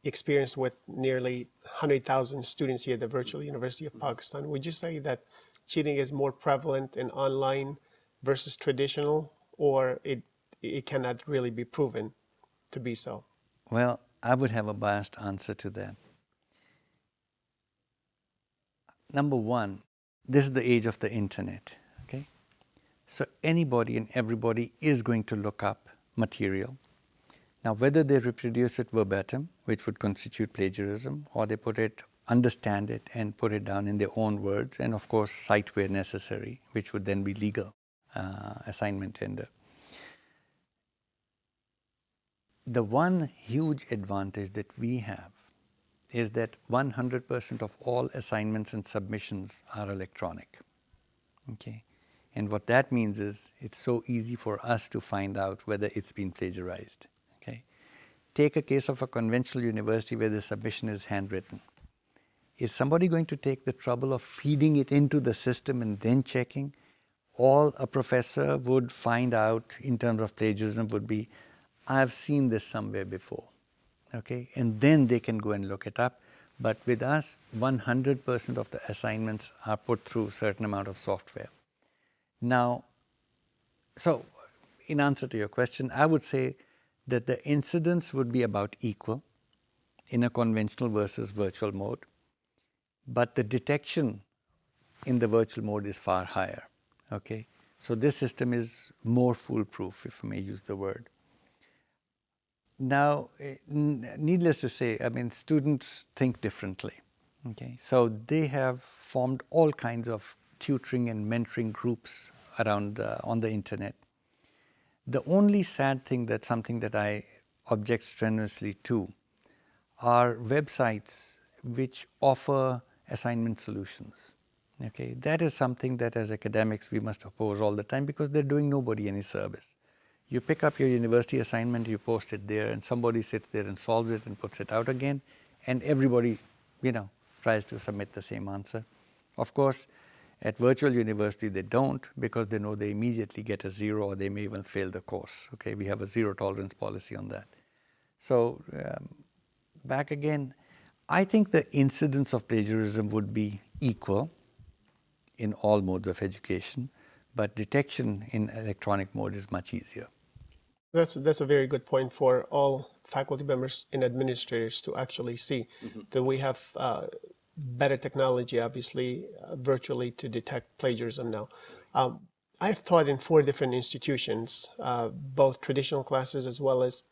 experience with nearly 100,000 students here at the Virtual University of Pakistan, would you say that cheating is more prevalent in online versus traditional, or it cannot really be proven to be so? Well, I would have a biased answer to that. Number one, this is the age of the internet, okay? So anybody and everybody is going to look up material. Now, whether they reproduce it verbatim, which would constitute plagiarism, or they understand it and put it down in their own words, and of course cite where necessary, which would then be legal assignment tender. The one huge advantage that we have is that 100% of all assignments and submissions are electronic. Okay? And what that means is it's so easy for us to find out whether it's been plagiarized. Okay? Take a case of a conventional university where the submission is handwritten. Is somebody going to take the trouble of feeding it into the system and then checking? All a professor would find out in terms of plagiarism would be, I've seen this somewhere before. Okay, and then they can go and look it up. But with us, 100% of the assignments are put through a certain amount of software. Now, so in answer to your question, I would say that the incidence would be about equal in a conventional versus virtual mode. but the detection in the virtual mode is far higher. Okay, so this system is more foolproof, if I may use the word. Now, needless to say, I mean, students think differently. Okay, so they have formed all kinds of tutoring and mentoring groups around on the internet. The only sad thing, that's something that I object strenuously to, are websites which offer assignment solutions. Okay, that is something that as academics we must oppose all the time, because they're doing nobody any service. You pick up your university assignment, you post it there, and somebody sits there and solves it and puts it out again, and everybody, tries to submit the same answer. Of course, at virtual university they don't, because they know they immediately get a 0, or they may even fail the course. Okay, we have a zero tolerance policy on that. So back again, I think the incidence of plagiarism would be equal in all modes of education, but detection in electronic mode is much easier. That's a very good point for all faculty members and administrators to actually see that we have better technology, obviously, virtually to detect plagiarism now. I've taught in 4 different institutions, both traditional classes as well as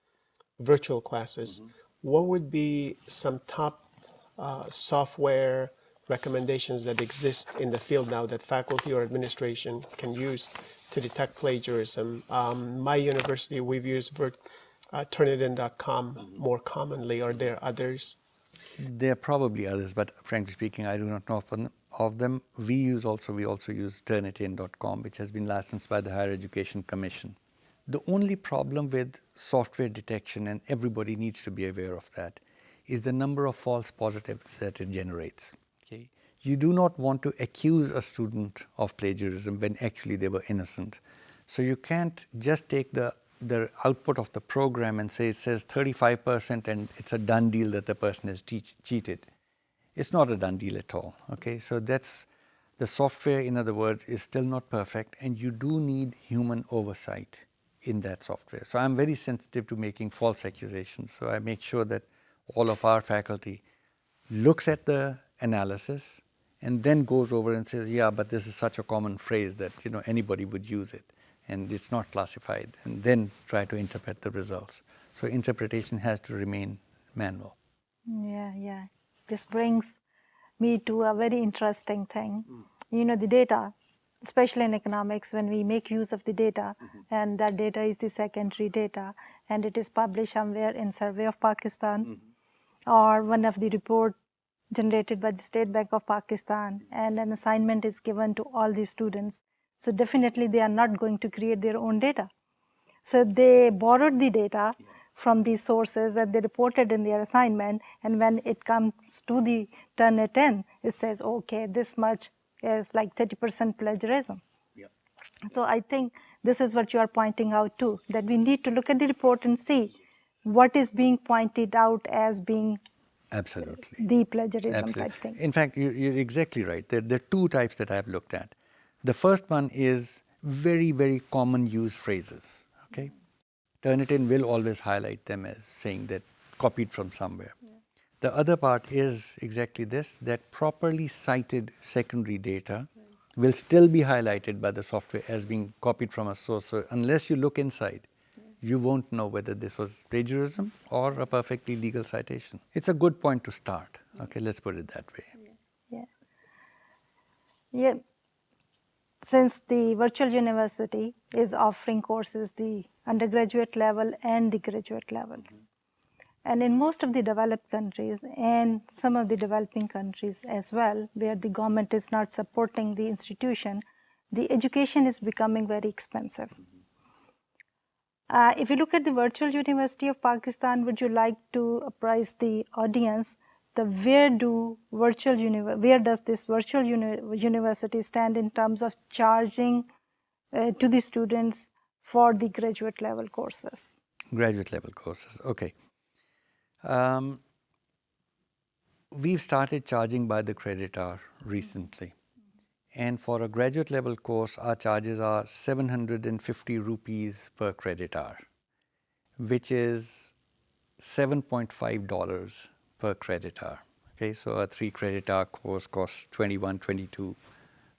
virtual classes. What would be some top software recommendations that exist in the field now that faculty or administration can use to detect plagiarism? My university, we've used Turnitin.com more commonly. Are there others? There are probably others, but frankly speaking, I do not know of them. We also use Turnitin.com, which has been licensed by the Higher Education Commission. The only problem with software detection, and everybody needs to be aware of that, is the number of false positives that it generates. Okay? You do not want to accuse a student of plagiarism when actually they were innocent. So you can't just take the output of the program and say it says 35% and it's a done deal that the person has cheated. It's not a done deal at all. Okay, so that's the software, in other words, is still not perfect, and you do need human oversight in that software. So I'm very sensitive to making false accusations. So I make sure that all of our faculty looks at the analysis and then goes over and says, yeah, but this is such a common phrase that anybody would use it, and it's not classified, and then try to interpret the results. So interpretation has to remain manual. Yeah. This brings me to a very interesting thing. The data, especially in economics, when we make use of the data, and that data is the secondary data, and it is published somewhere in Survey of Pakistan, or one of the report generated by the State Bank of Pakistan, and an assignment is given to all the students. So definitely they are not going to create their own data. So they borrowed the data from these sources that they reported in their assignment, and when it comes to the Turnitin, it says, okay, this much is like 30% plagiarism. Yeah. So I think this is what you are pointing out too, that we need to look at the report and see what is being pointed out as being Absolutely. the plagiarism Absolutely. type thing. In fact, you're exactly right. There are 2 types that I've looked at. The first one is very, very common use phrases. Okay, Turnitin will always highlight them as saying that copied from somewhere. Yeah. The other part is exactly this, that properly cited secondary data will still be highlighted by the software as being copied from a source. So unless you look inside, you won't know whether this was plagiarism or a perfectly legal citation. It's a good point to start. Okay, let's put it that way. Yeah. Since the virtual university is offering courses the undergraduate level and the graduate levels. And in most of the developed countries and some of the developing countries as well, where the government is not supporting the institution, the education is becoming very expensive. If you look at the Virtual University of Pakistan, would you like to apprise the audience where does this virtual university stand in terms of charging to the students for the graduate level courses? Graduate level courses, okay. We've started charging by the credit hour recently. And for a graduate level course, our charges are 750 rupees per credit hour, which is $7.5 per credit hour. Okay, so a 3 credit hour course costs 21, 22,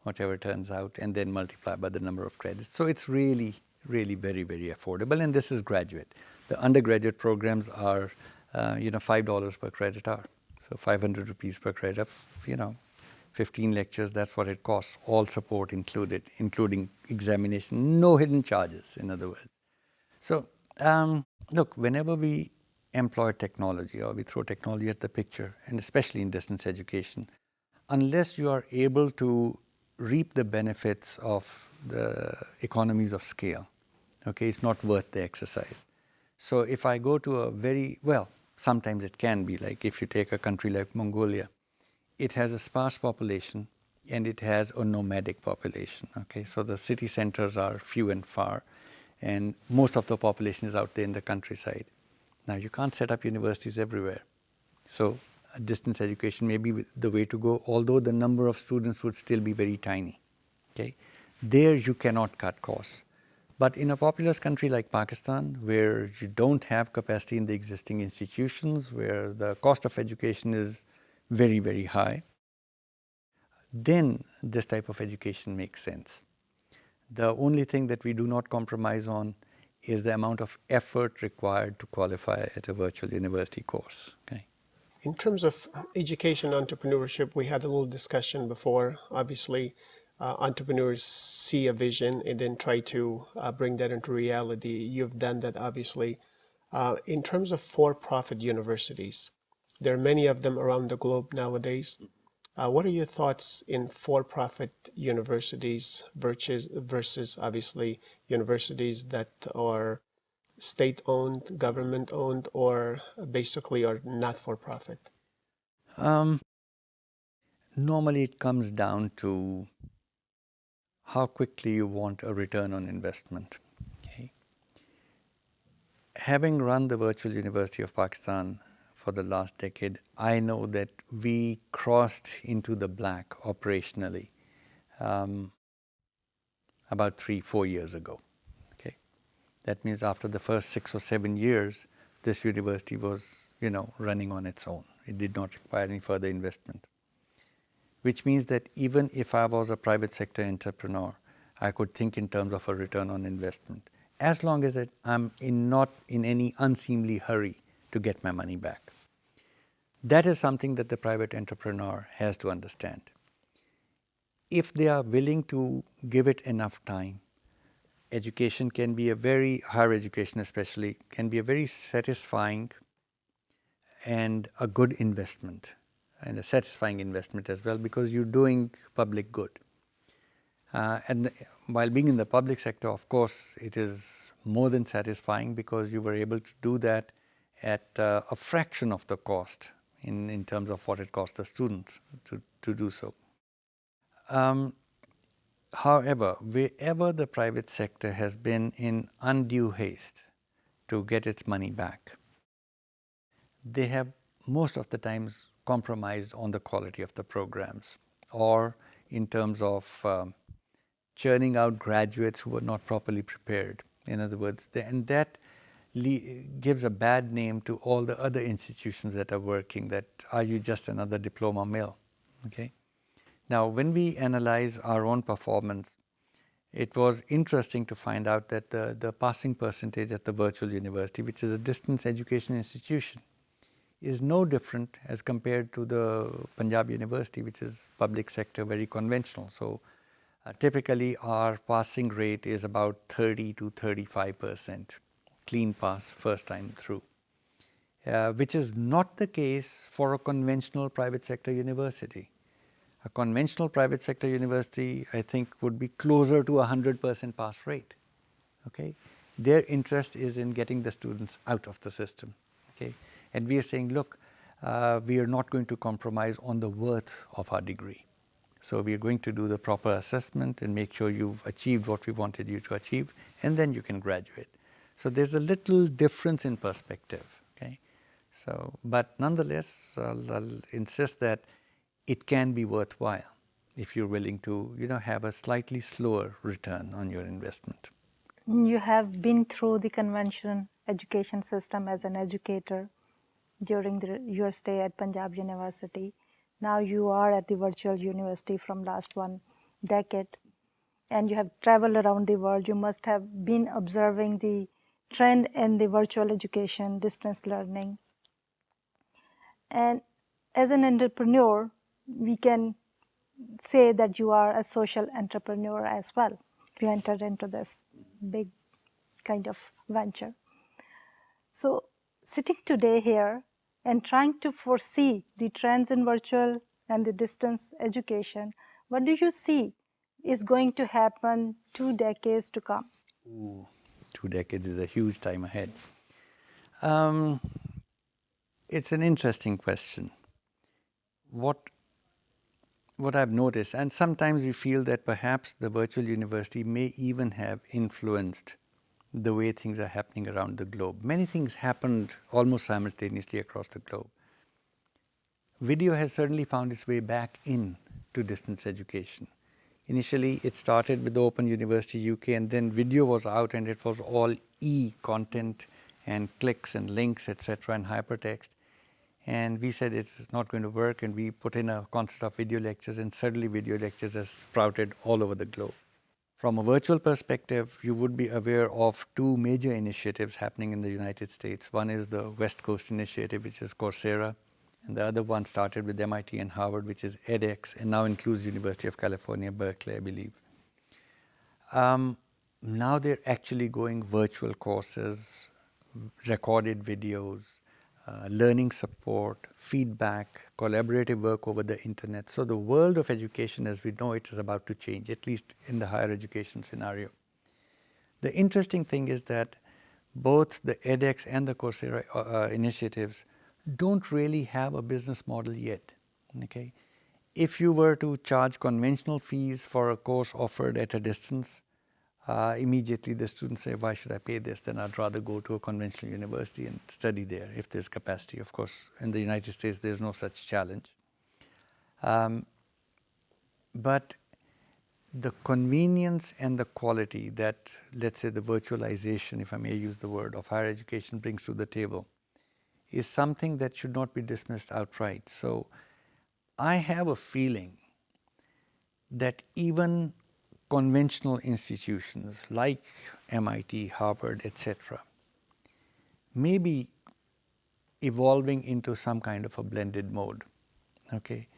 whatever turns out, and then multiply by the number of credits. So it's really, really very, very affordable, and this is graduate. The undergraduate programs are, $5 per credit hour. So 500 rupees per credit, 15 lectures, that's what it costs, all support included, including examination, no hidden charges, in other words. So, look, whenever we employ technology or we throw technology at the picture, and especially in distance education, unless you are able to reap the benefits of the economies of scale, okay, it's not worth the exercise. So if I go to sometimes it can be, like if you take a country like Mongolia, it has a sparse population and it has a nomadic population, okay? So the city centers are few and far, and most of the population is out there in the countryside. Now, you can't set up universities everywhere. So distance education may be the way to go, although the number of students would still be very tiny, okay? There you cannot cut costs. But in a populous country like Pakistan, where you don't have capacity in the existing institutions, where the cost of education is very, very high, then this type of education makes sense. The only thing that we do not compromise on is the amount of effort required to qualify at a virtual university course. Okay. In terms of education entrepreneurship, we had a little discussion before. Obviously, entrepreneurs see a vision and then try to bring that into reality. You've done that, obviously. In terms of for-profit universities, there are many of them around the globe nowadays. What are your thoughts in for-profit universities versus obviously universities that are state-owned, government-owned, or basically are not for-profit? Normally it comes down to how quickly you want a return on investment. Okay. Having run the Virtual University of Pakistan for the last decade, I know that we crossed into the black operationally about 3-4 years ago. Okay, that means after the first 6 or 7 years, this university was, running on its own. It did not require any further investment. Which means that even if I was a private sector entrepreneur, I could think in terms of a return on investment, as long as I'm not in any unseemly hurry to get my money back. That is something that the private entrepreneur has to understand. If they are willing to give it enough time, education can be higher education especially, can be a very satisfying and a good investment, and a satisfying investment as well, because you're doing public good. And while being in the public sector, of course, it is more than satisfying because you were able to do that at a fraction of the cost in terms of what it costs the students to do so. However, wherever the private sector has been in undue haste to get its money back, they have most of the times compromised on the quality of the programs, or in terms of churning out graduates who were not properly prepared. In other words, and that gives a bad name to all the other institutions that are working, that are you just another diploma mill? Okay. Now, when we analyze our own performance, it was interesting to find out that the passing percentage at the virtual university, which is a distance education institution, is no different as compared to the Punjab University, which is public sector, very conventional. So typically our passing rate is about 30 to 35%, clean pass first time through, which is not the case for a conventional private sector university. A conventional private sector university, I think, would be closer to 100% pass rate. Okay, their interest is in getting the students out of the system. Okay, and we are saying, look, we are not going to compromise on the worth of our degree. So we are going to do the proper assessment and make sure you've achieved what we wanted you to achieve, and then you can graduate. So there's a little difference in perspective. Okay, so but nonetheless, I'll insist that it can be worthwhile if you're willing to, have a slightly slower return on your investment. You have been through the conventional education system as an educator. during your stay at Punjab University. Now you are at the virtual university from last 1 decade, and you have traveled around the world. You must have been observing the trend in the virtual education, distance learning. And as an entrepreneur, we can say that you are a social entrepreneur as well. You entered into this big kind of venture. So, sitting today here and trying to foresee the trends in virtual and the distance education, what do you see is going to happen 2 decades to come? Ooh, 2 decades is a huge time ahead. Um, it's an interesting question. What I've noticed, and sometimes we feel that perhaps the virtual university may even have influenced the way things are happening around the globe. Many things happened almost simultaneously across the globe. Video has certainly found its way back in to distance education. Initially, it started with the Open University UK, and then video was out, and it was all e-content and clicks and links, etc., and hypertext. And we said it's not going to work, and we put in a concept of video lectures, and suddenly video lectures have sprouted all over the globe. From a virtual perspective, you would be aware of two major initiatives happening in the United States. One is the West Coast Initiative, which is Coursera, and the other one started with MIT and Harvard, which is edX, and now includes University of California, Berkeley, I believe. Now they're actually going virtual courses, recorded videos, learning support, feedback, collaborative work over the internet. So the world of education as we know it is about to change, at least in the higher education scenario. The interesting thing is that both the edX and the Coursera initiatives don't really have a business model yet. Okay? If you were to charge conventional fees for a course offered at a distance, immediately the students say, why should I pay this? Then I'd rather go to a conventional university and study there if there's capacity. Of course, in the United States, there's no such challenge. But the convenience and the quality that, let's say, the virtualization, if I may use the word, of higher education brings to the table is something that should not be dismissed outright. So I have a feeling that even conventional institutions like MIT, Harvard, etc., may be evolving into some kind of a blended mode. Okay,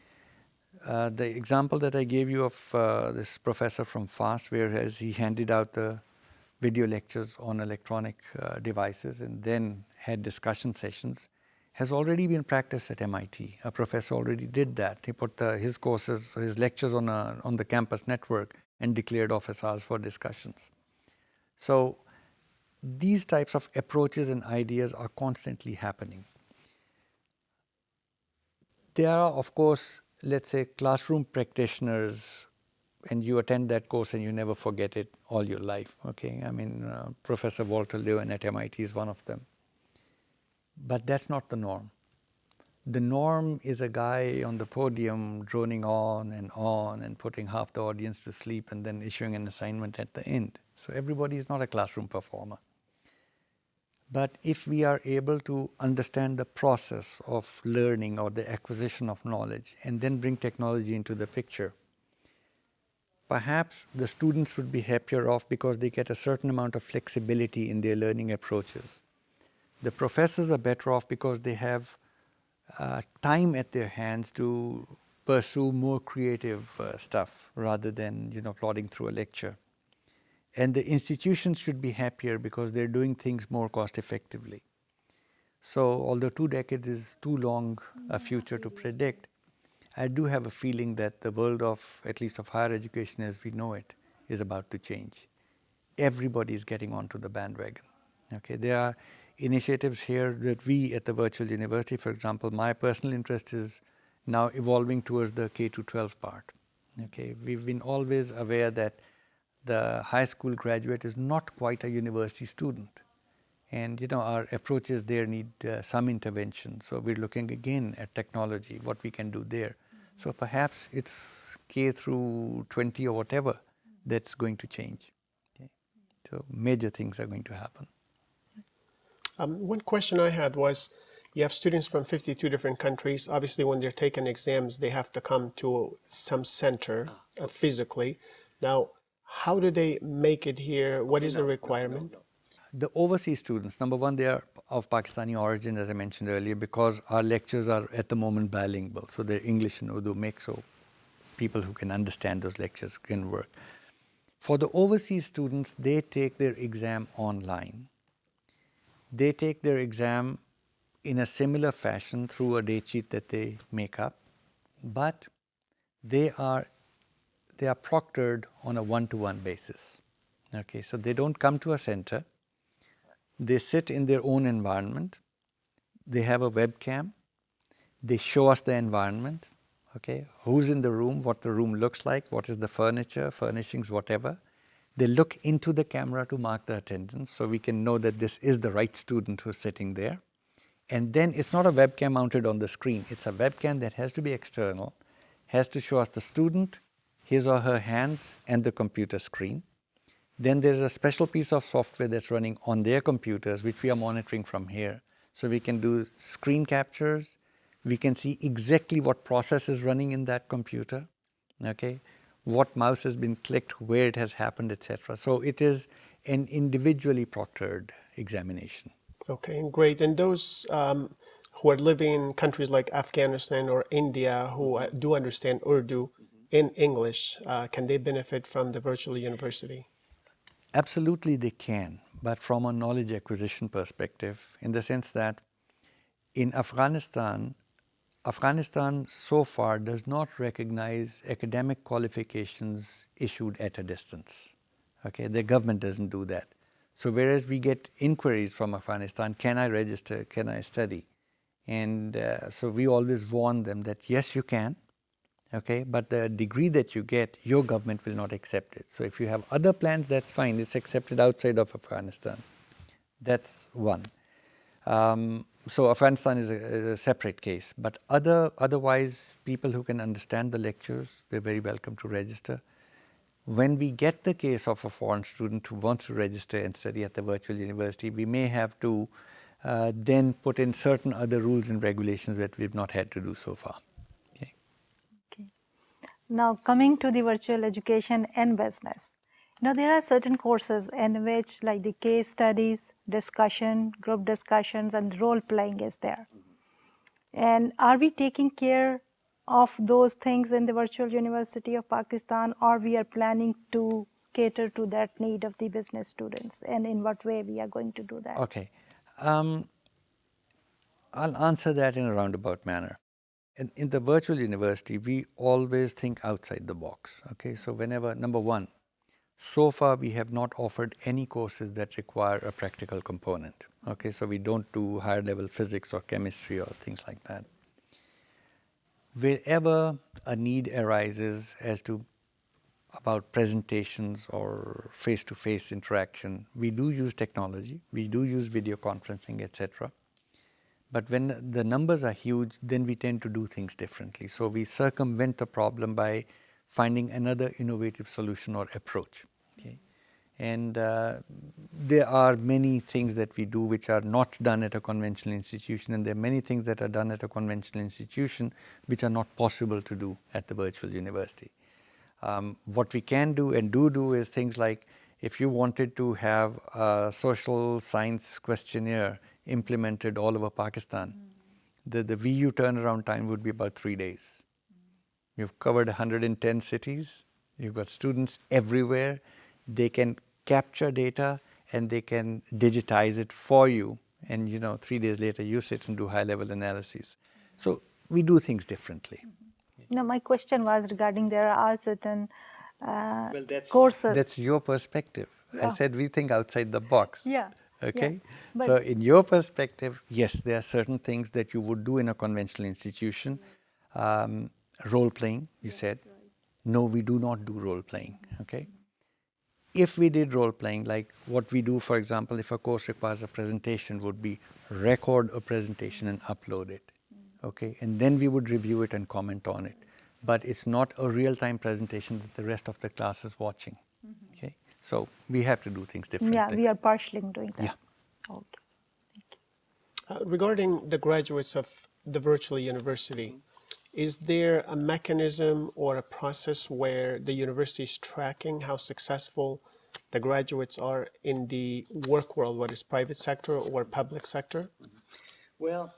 the example that I gave you of this professor from FAST, whereas he handed out the video lectures on electronic devices and then had discussion sessions, has already been practiced at MIT. A professor already did that. He put his courses, his lectures on the campus network and declared office hours for discussions. So these types of approaches and ideas are constantly happening. There are, of course, let's say, classroom practitioners, and you attend that course and you never forget it all your life. Okay, I mean, Professor Walter Lewin at MIT is one of them. But that's not the norm. The norm is a guy on the podium droning on and putting half the audience to sleep and then issuing an assignment at the end. So everybody is not a classroom performer. But if we are able to understand the process of learning or the acquisition of knowledge and then bring technology into the picture, perhaps the students would be happier off because they get a certain amount of flexibility in their learning approaches. The professors are better off because they have time at their hands to pursue more creative stuff rather than plodding through a lecture. And the institutions should be happier because they're doing things more cost effectively. So although 2 decades is too long a future to predict, I do have a feeling that the world of, at least of higher education as we know it, is about to change. Everybody is getting onto the bandwagon. Okay, there are initiatives here that we at the virtual university, for example, my personal interest is now evolving towards the K-12 part. Okay, we've been always aware that the high school graduate is not quite a university student. And our approaches there need some intervention. So we're looking again at technology, what we can do there. So perhaps it's K through 20 or whatever that's going to change. Okay? So major things are going to happen. One question I had was, you have students from 52 different countries. Obviously, when they're taking exams, they have to come to some center physically. Now, how do they make it here? What is the requirement? The overseas students, number one, they are of Pakistani origin, as I mentioned earlier, because our lectures are at the moment bilingual. So they're English and Urdu mix, so people who can understand those lectures can work. For the overseas students, they take their exam online. They take their exam in a similar fashion through a date sheet that they make up, but they are proctored on a one-to-one basis. Okay, so they don't come to a center. They sit in their own environment. They have a webcam. They show us the environment. Okay, who's in the room, what the room looks like, what is the furniture, furnishings, whatever. They look into the camera to mark the attendance so we can know that this is the right student who's sitting there. And then it's not a webcam mounted on the screen. It's a webcam that has to be external, has to show us the student, his or her hands, and the computer screen. Then there's a special piece of software that's running on their computers, which we are monitoring from here. So we can do screen captures. We can see exactly what process is running in that computer, okay? What mouse has been clicked, where it has happened, etc. So it is an individually proctored examination. Okay, great. And those who are living in countries like Afghanistan or India who do understand Urdu in English, can they benefit from the virtual university? Absolutely they can, but from a knowledge acquisition perspective, in the sense that in Afghanistan so far does not recognize academic qualifications issued at a distance. Okay, the government doesn't do that. So whereas we get inquiries from Afghanistan, can I register, can I study? And so we always warn them that yes, you can, okay, but the degree that you get, your government will not accept it. So if you have other plans, that's fine, it's accepted outside of Afghanistan. That's one. So Afghanistan is a separate case, but otherwise people who can understand the lectures, they're very welcome to register. When we get the case of a foreign student who wants to register and study at the virtual university, we may have to then put in certain other rules and regulations that we've not had to do so far. Okay. Okay. Now, coming to the virtual education and business, there are certain courses in which, like the case studies, discussion, group discussions, and role playing is there. And are we taking care of those things in the virtual University of Pakistan, or we are planning to cater to that need of the business students, and in what way we are going to do that? Okay. I'll answer that in a roundabout manner. In the virtual university, we always think outside the box. Okay, so whenever, number one, so far we have not offered any courses that require a practical component. Okay, so we don't do higher level physics or chemistry or things like that. Wherever a need arises as to about presentations or face-to-face interaction, we do use technology, we do use video conferencing, etc. But when the numbers are huge, then we tend to do things differently. So we circumvent the problem by finding another innovative solution or approach. Okay? And there are many things that we do which are not done at a conventional institution, and there are many things that are done at a conventional institution which are not possible to do at the virtual university. What we can do and do is things like, if you wanted to have a social science questionnaire implemented all over Pakistan, the VU turnaround time would be about 3 days. You've covered 110 cities, you've got students everywhere, they can capture data and they can digitize it for you, and 3 days later you sit and do high-level analyses. So we do things differently. No, my question was regarding there are certain courses. That's your perspective. I said we think outside the box. Yeah. Okay? Yeah. So in your perspective, yes, there are certain things that you would do in a conventional institution. Role playing, you said. Right. No, we do not do role playing. Okay? If we did role playing, like what we do, for example, if a course requires a presentation, would be record a presentation and upload it. Okay? And then we would review it and comment on it. But it's not a real-time presentation that the rest of the class is watching. Okay? So we have to do things differently. Yeah, we are partially doing that. Yeah. Okay. Thank Regarding the graduates of the virtual university, is there a mechanism or a process where the university is tracking how successful the graduates are in the work world, whether it's private sector or public sector? Well,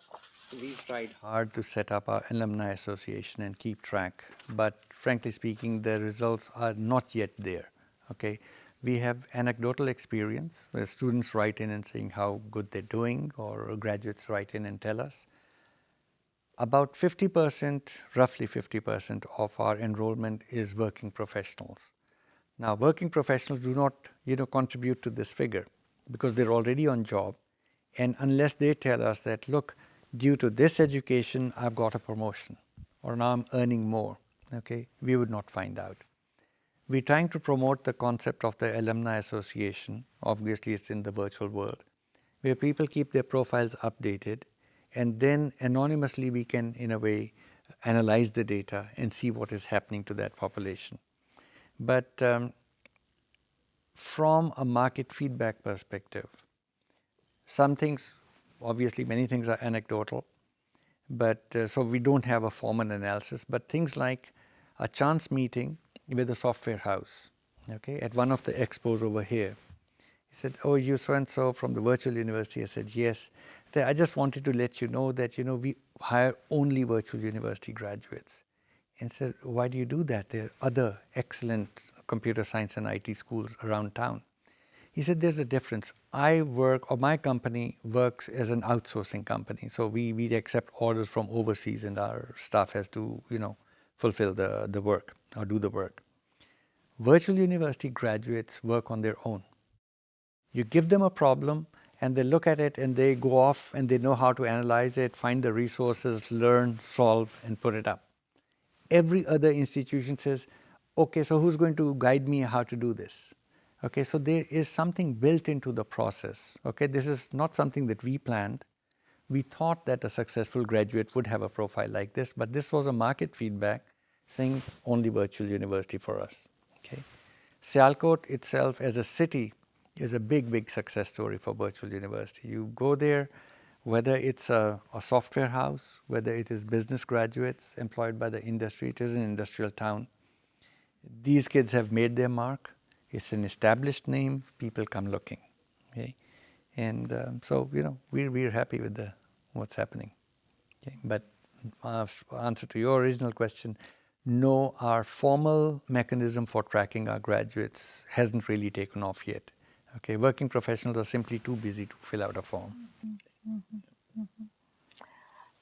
we've tried hard to set up our alumni association and keep track, but frankly speaking, the results are not yet there. Okay, we have anecdotal experience where students write in and saying how good they're doing, or graduates write in and tell us. About 50%, roughly 50% of our enrollment is working professionals. Now, working professionals do not, contribute to this figure because they're already on job, and unless they tell us that, look, due to this education, I've got a promotion, or now I'm earning more, okay, we would not find out. We're trying to promote the concept of the alumni association. Obviously, it's in the virtual world, where people keep their profiles updated, and then anonymously we can, in a way, analyze the data and see what is happening to that population. But from a market feedback perspective, some things, obviously many things are anecdotal, but so we don't have a formal analysis, but things like a chance meeting with a software house, okay, at one of the expos over here. He said, oh, you so-and-so from the virtual university? I said, yes. I just wanted to let you know that, we hire only virtual university graduates. And said, why do you do that? There are other excellent computer science and IT schools around town. He said, there's a difference. I work, or my company works as an outsourcing company. So we accept orders from overseas, and our staff has to, fulfill the work or do the work. Virtual university graduates work on their own. You give them a problem, and they look at it, and they go off, and they know how to analyze it, find the resources, learn, solve, and put it up. Every other institution says, okay, so who's going to guide me how to do this? Okay, so there is something built into the process. Okay, this is not something that we planned. We thought that a successful graduate would have a profile like this, but this was a market feedback saying only virtual university for us. Okay, Sialkot itself as a city is a big, big success story for virtual university. You go there, whether it's a software house, whether it is business graduates employed by the industry, it is an industrial town. These kids have made their mark. It's an established name. People come looking. Okay? And so, we're happy with what's happening. Okay? But answer to your original question, no, our formal mechanism for tracking our graduates hasn't really taken off yet. Okay, working professionals are simply too busy to fill out a form.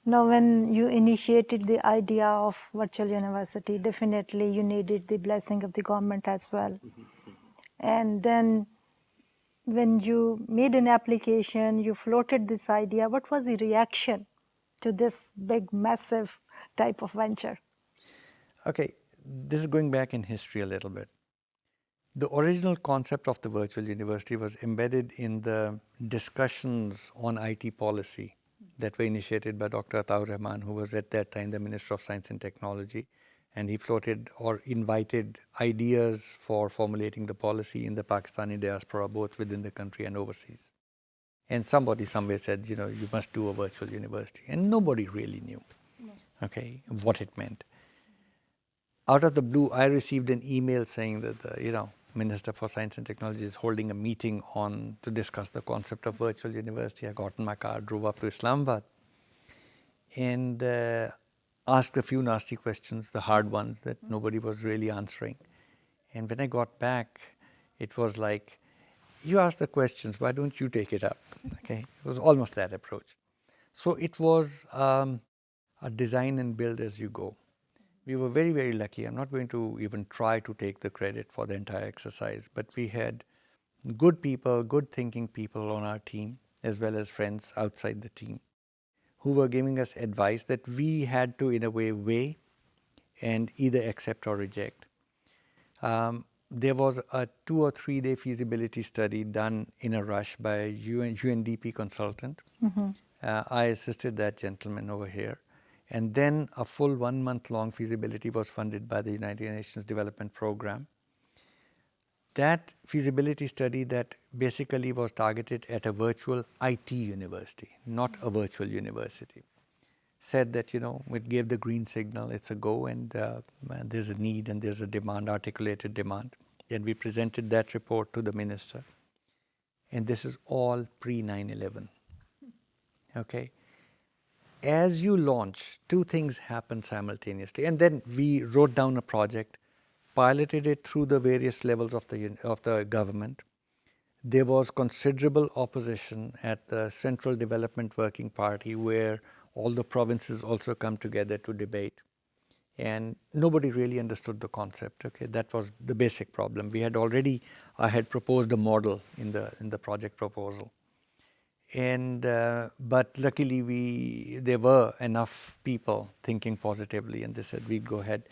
Now, when you initiated the idea of virtual university, definitely you needed the blessing of the government as well. And then when you made an application, you floated this idea, what was the reaction to this big, massive type of venture? Okay, this is going back in history a little bit. The original concept of the virtual university was embedded in the discussions on IT policy that were initiated by Dr. Ataur Rahman, who was at that time the Minister of Science and Technology, and he floated or invited ideas for formulating the policy in the Pakistani diaspora, both within the country and overseas. And somebody somewhere said, you must do a virtual university, and nobody really knew, okay, what it meant. Out of the blue, I received an email saying that the, Minister for Science and Technology is holding a meeting to discuss the concept of virtual university. I got in my car, drove up to Islamabad, and asked a few nasty questions, the hard ones that nobody was really answering. And when I got back, it was like, you asked the questions, why don't you take it up? Okay, it was almost that approach. So it was a design and build as you go. We were very, very lucky. I'm not going to even try to take the credit for the entire exercise, but we had good people, good thinking people on our team, as well as friends outside the team, who were giving us advice that we had to, in a way, weigh and either accept or reject. There was a 2 or 3 day feasibility study done in a rush by a UNDP consultant. I assisted that gentleman over here. And then a full 1 month long feasibility was funded by the United Nations Development Program. that feasibility study that basically was targeted at a virtual IT university, not a virtual university, said that, it gave the green signal, it's a go, and there's a need and there's a demand, articulated demand. And we presented that report to the minister. And this is all pre 9/11. Okay. As you launch, two things happen simultaneously. And then we wrote down a project, piloted it through the various levels of the government. There was considerable opposition at the Central Development Working Party, where all the provinces also come together to debate. And nobody really understood the concept. Okay, that was the basic problem. I had proposed a model in the project proposal. And but luckily there were enough people thinking positively, and they said, we go ahead.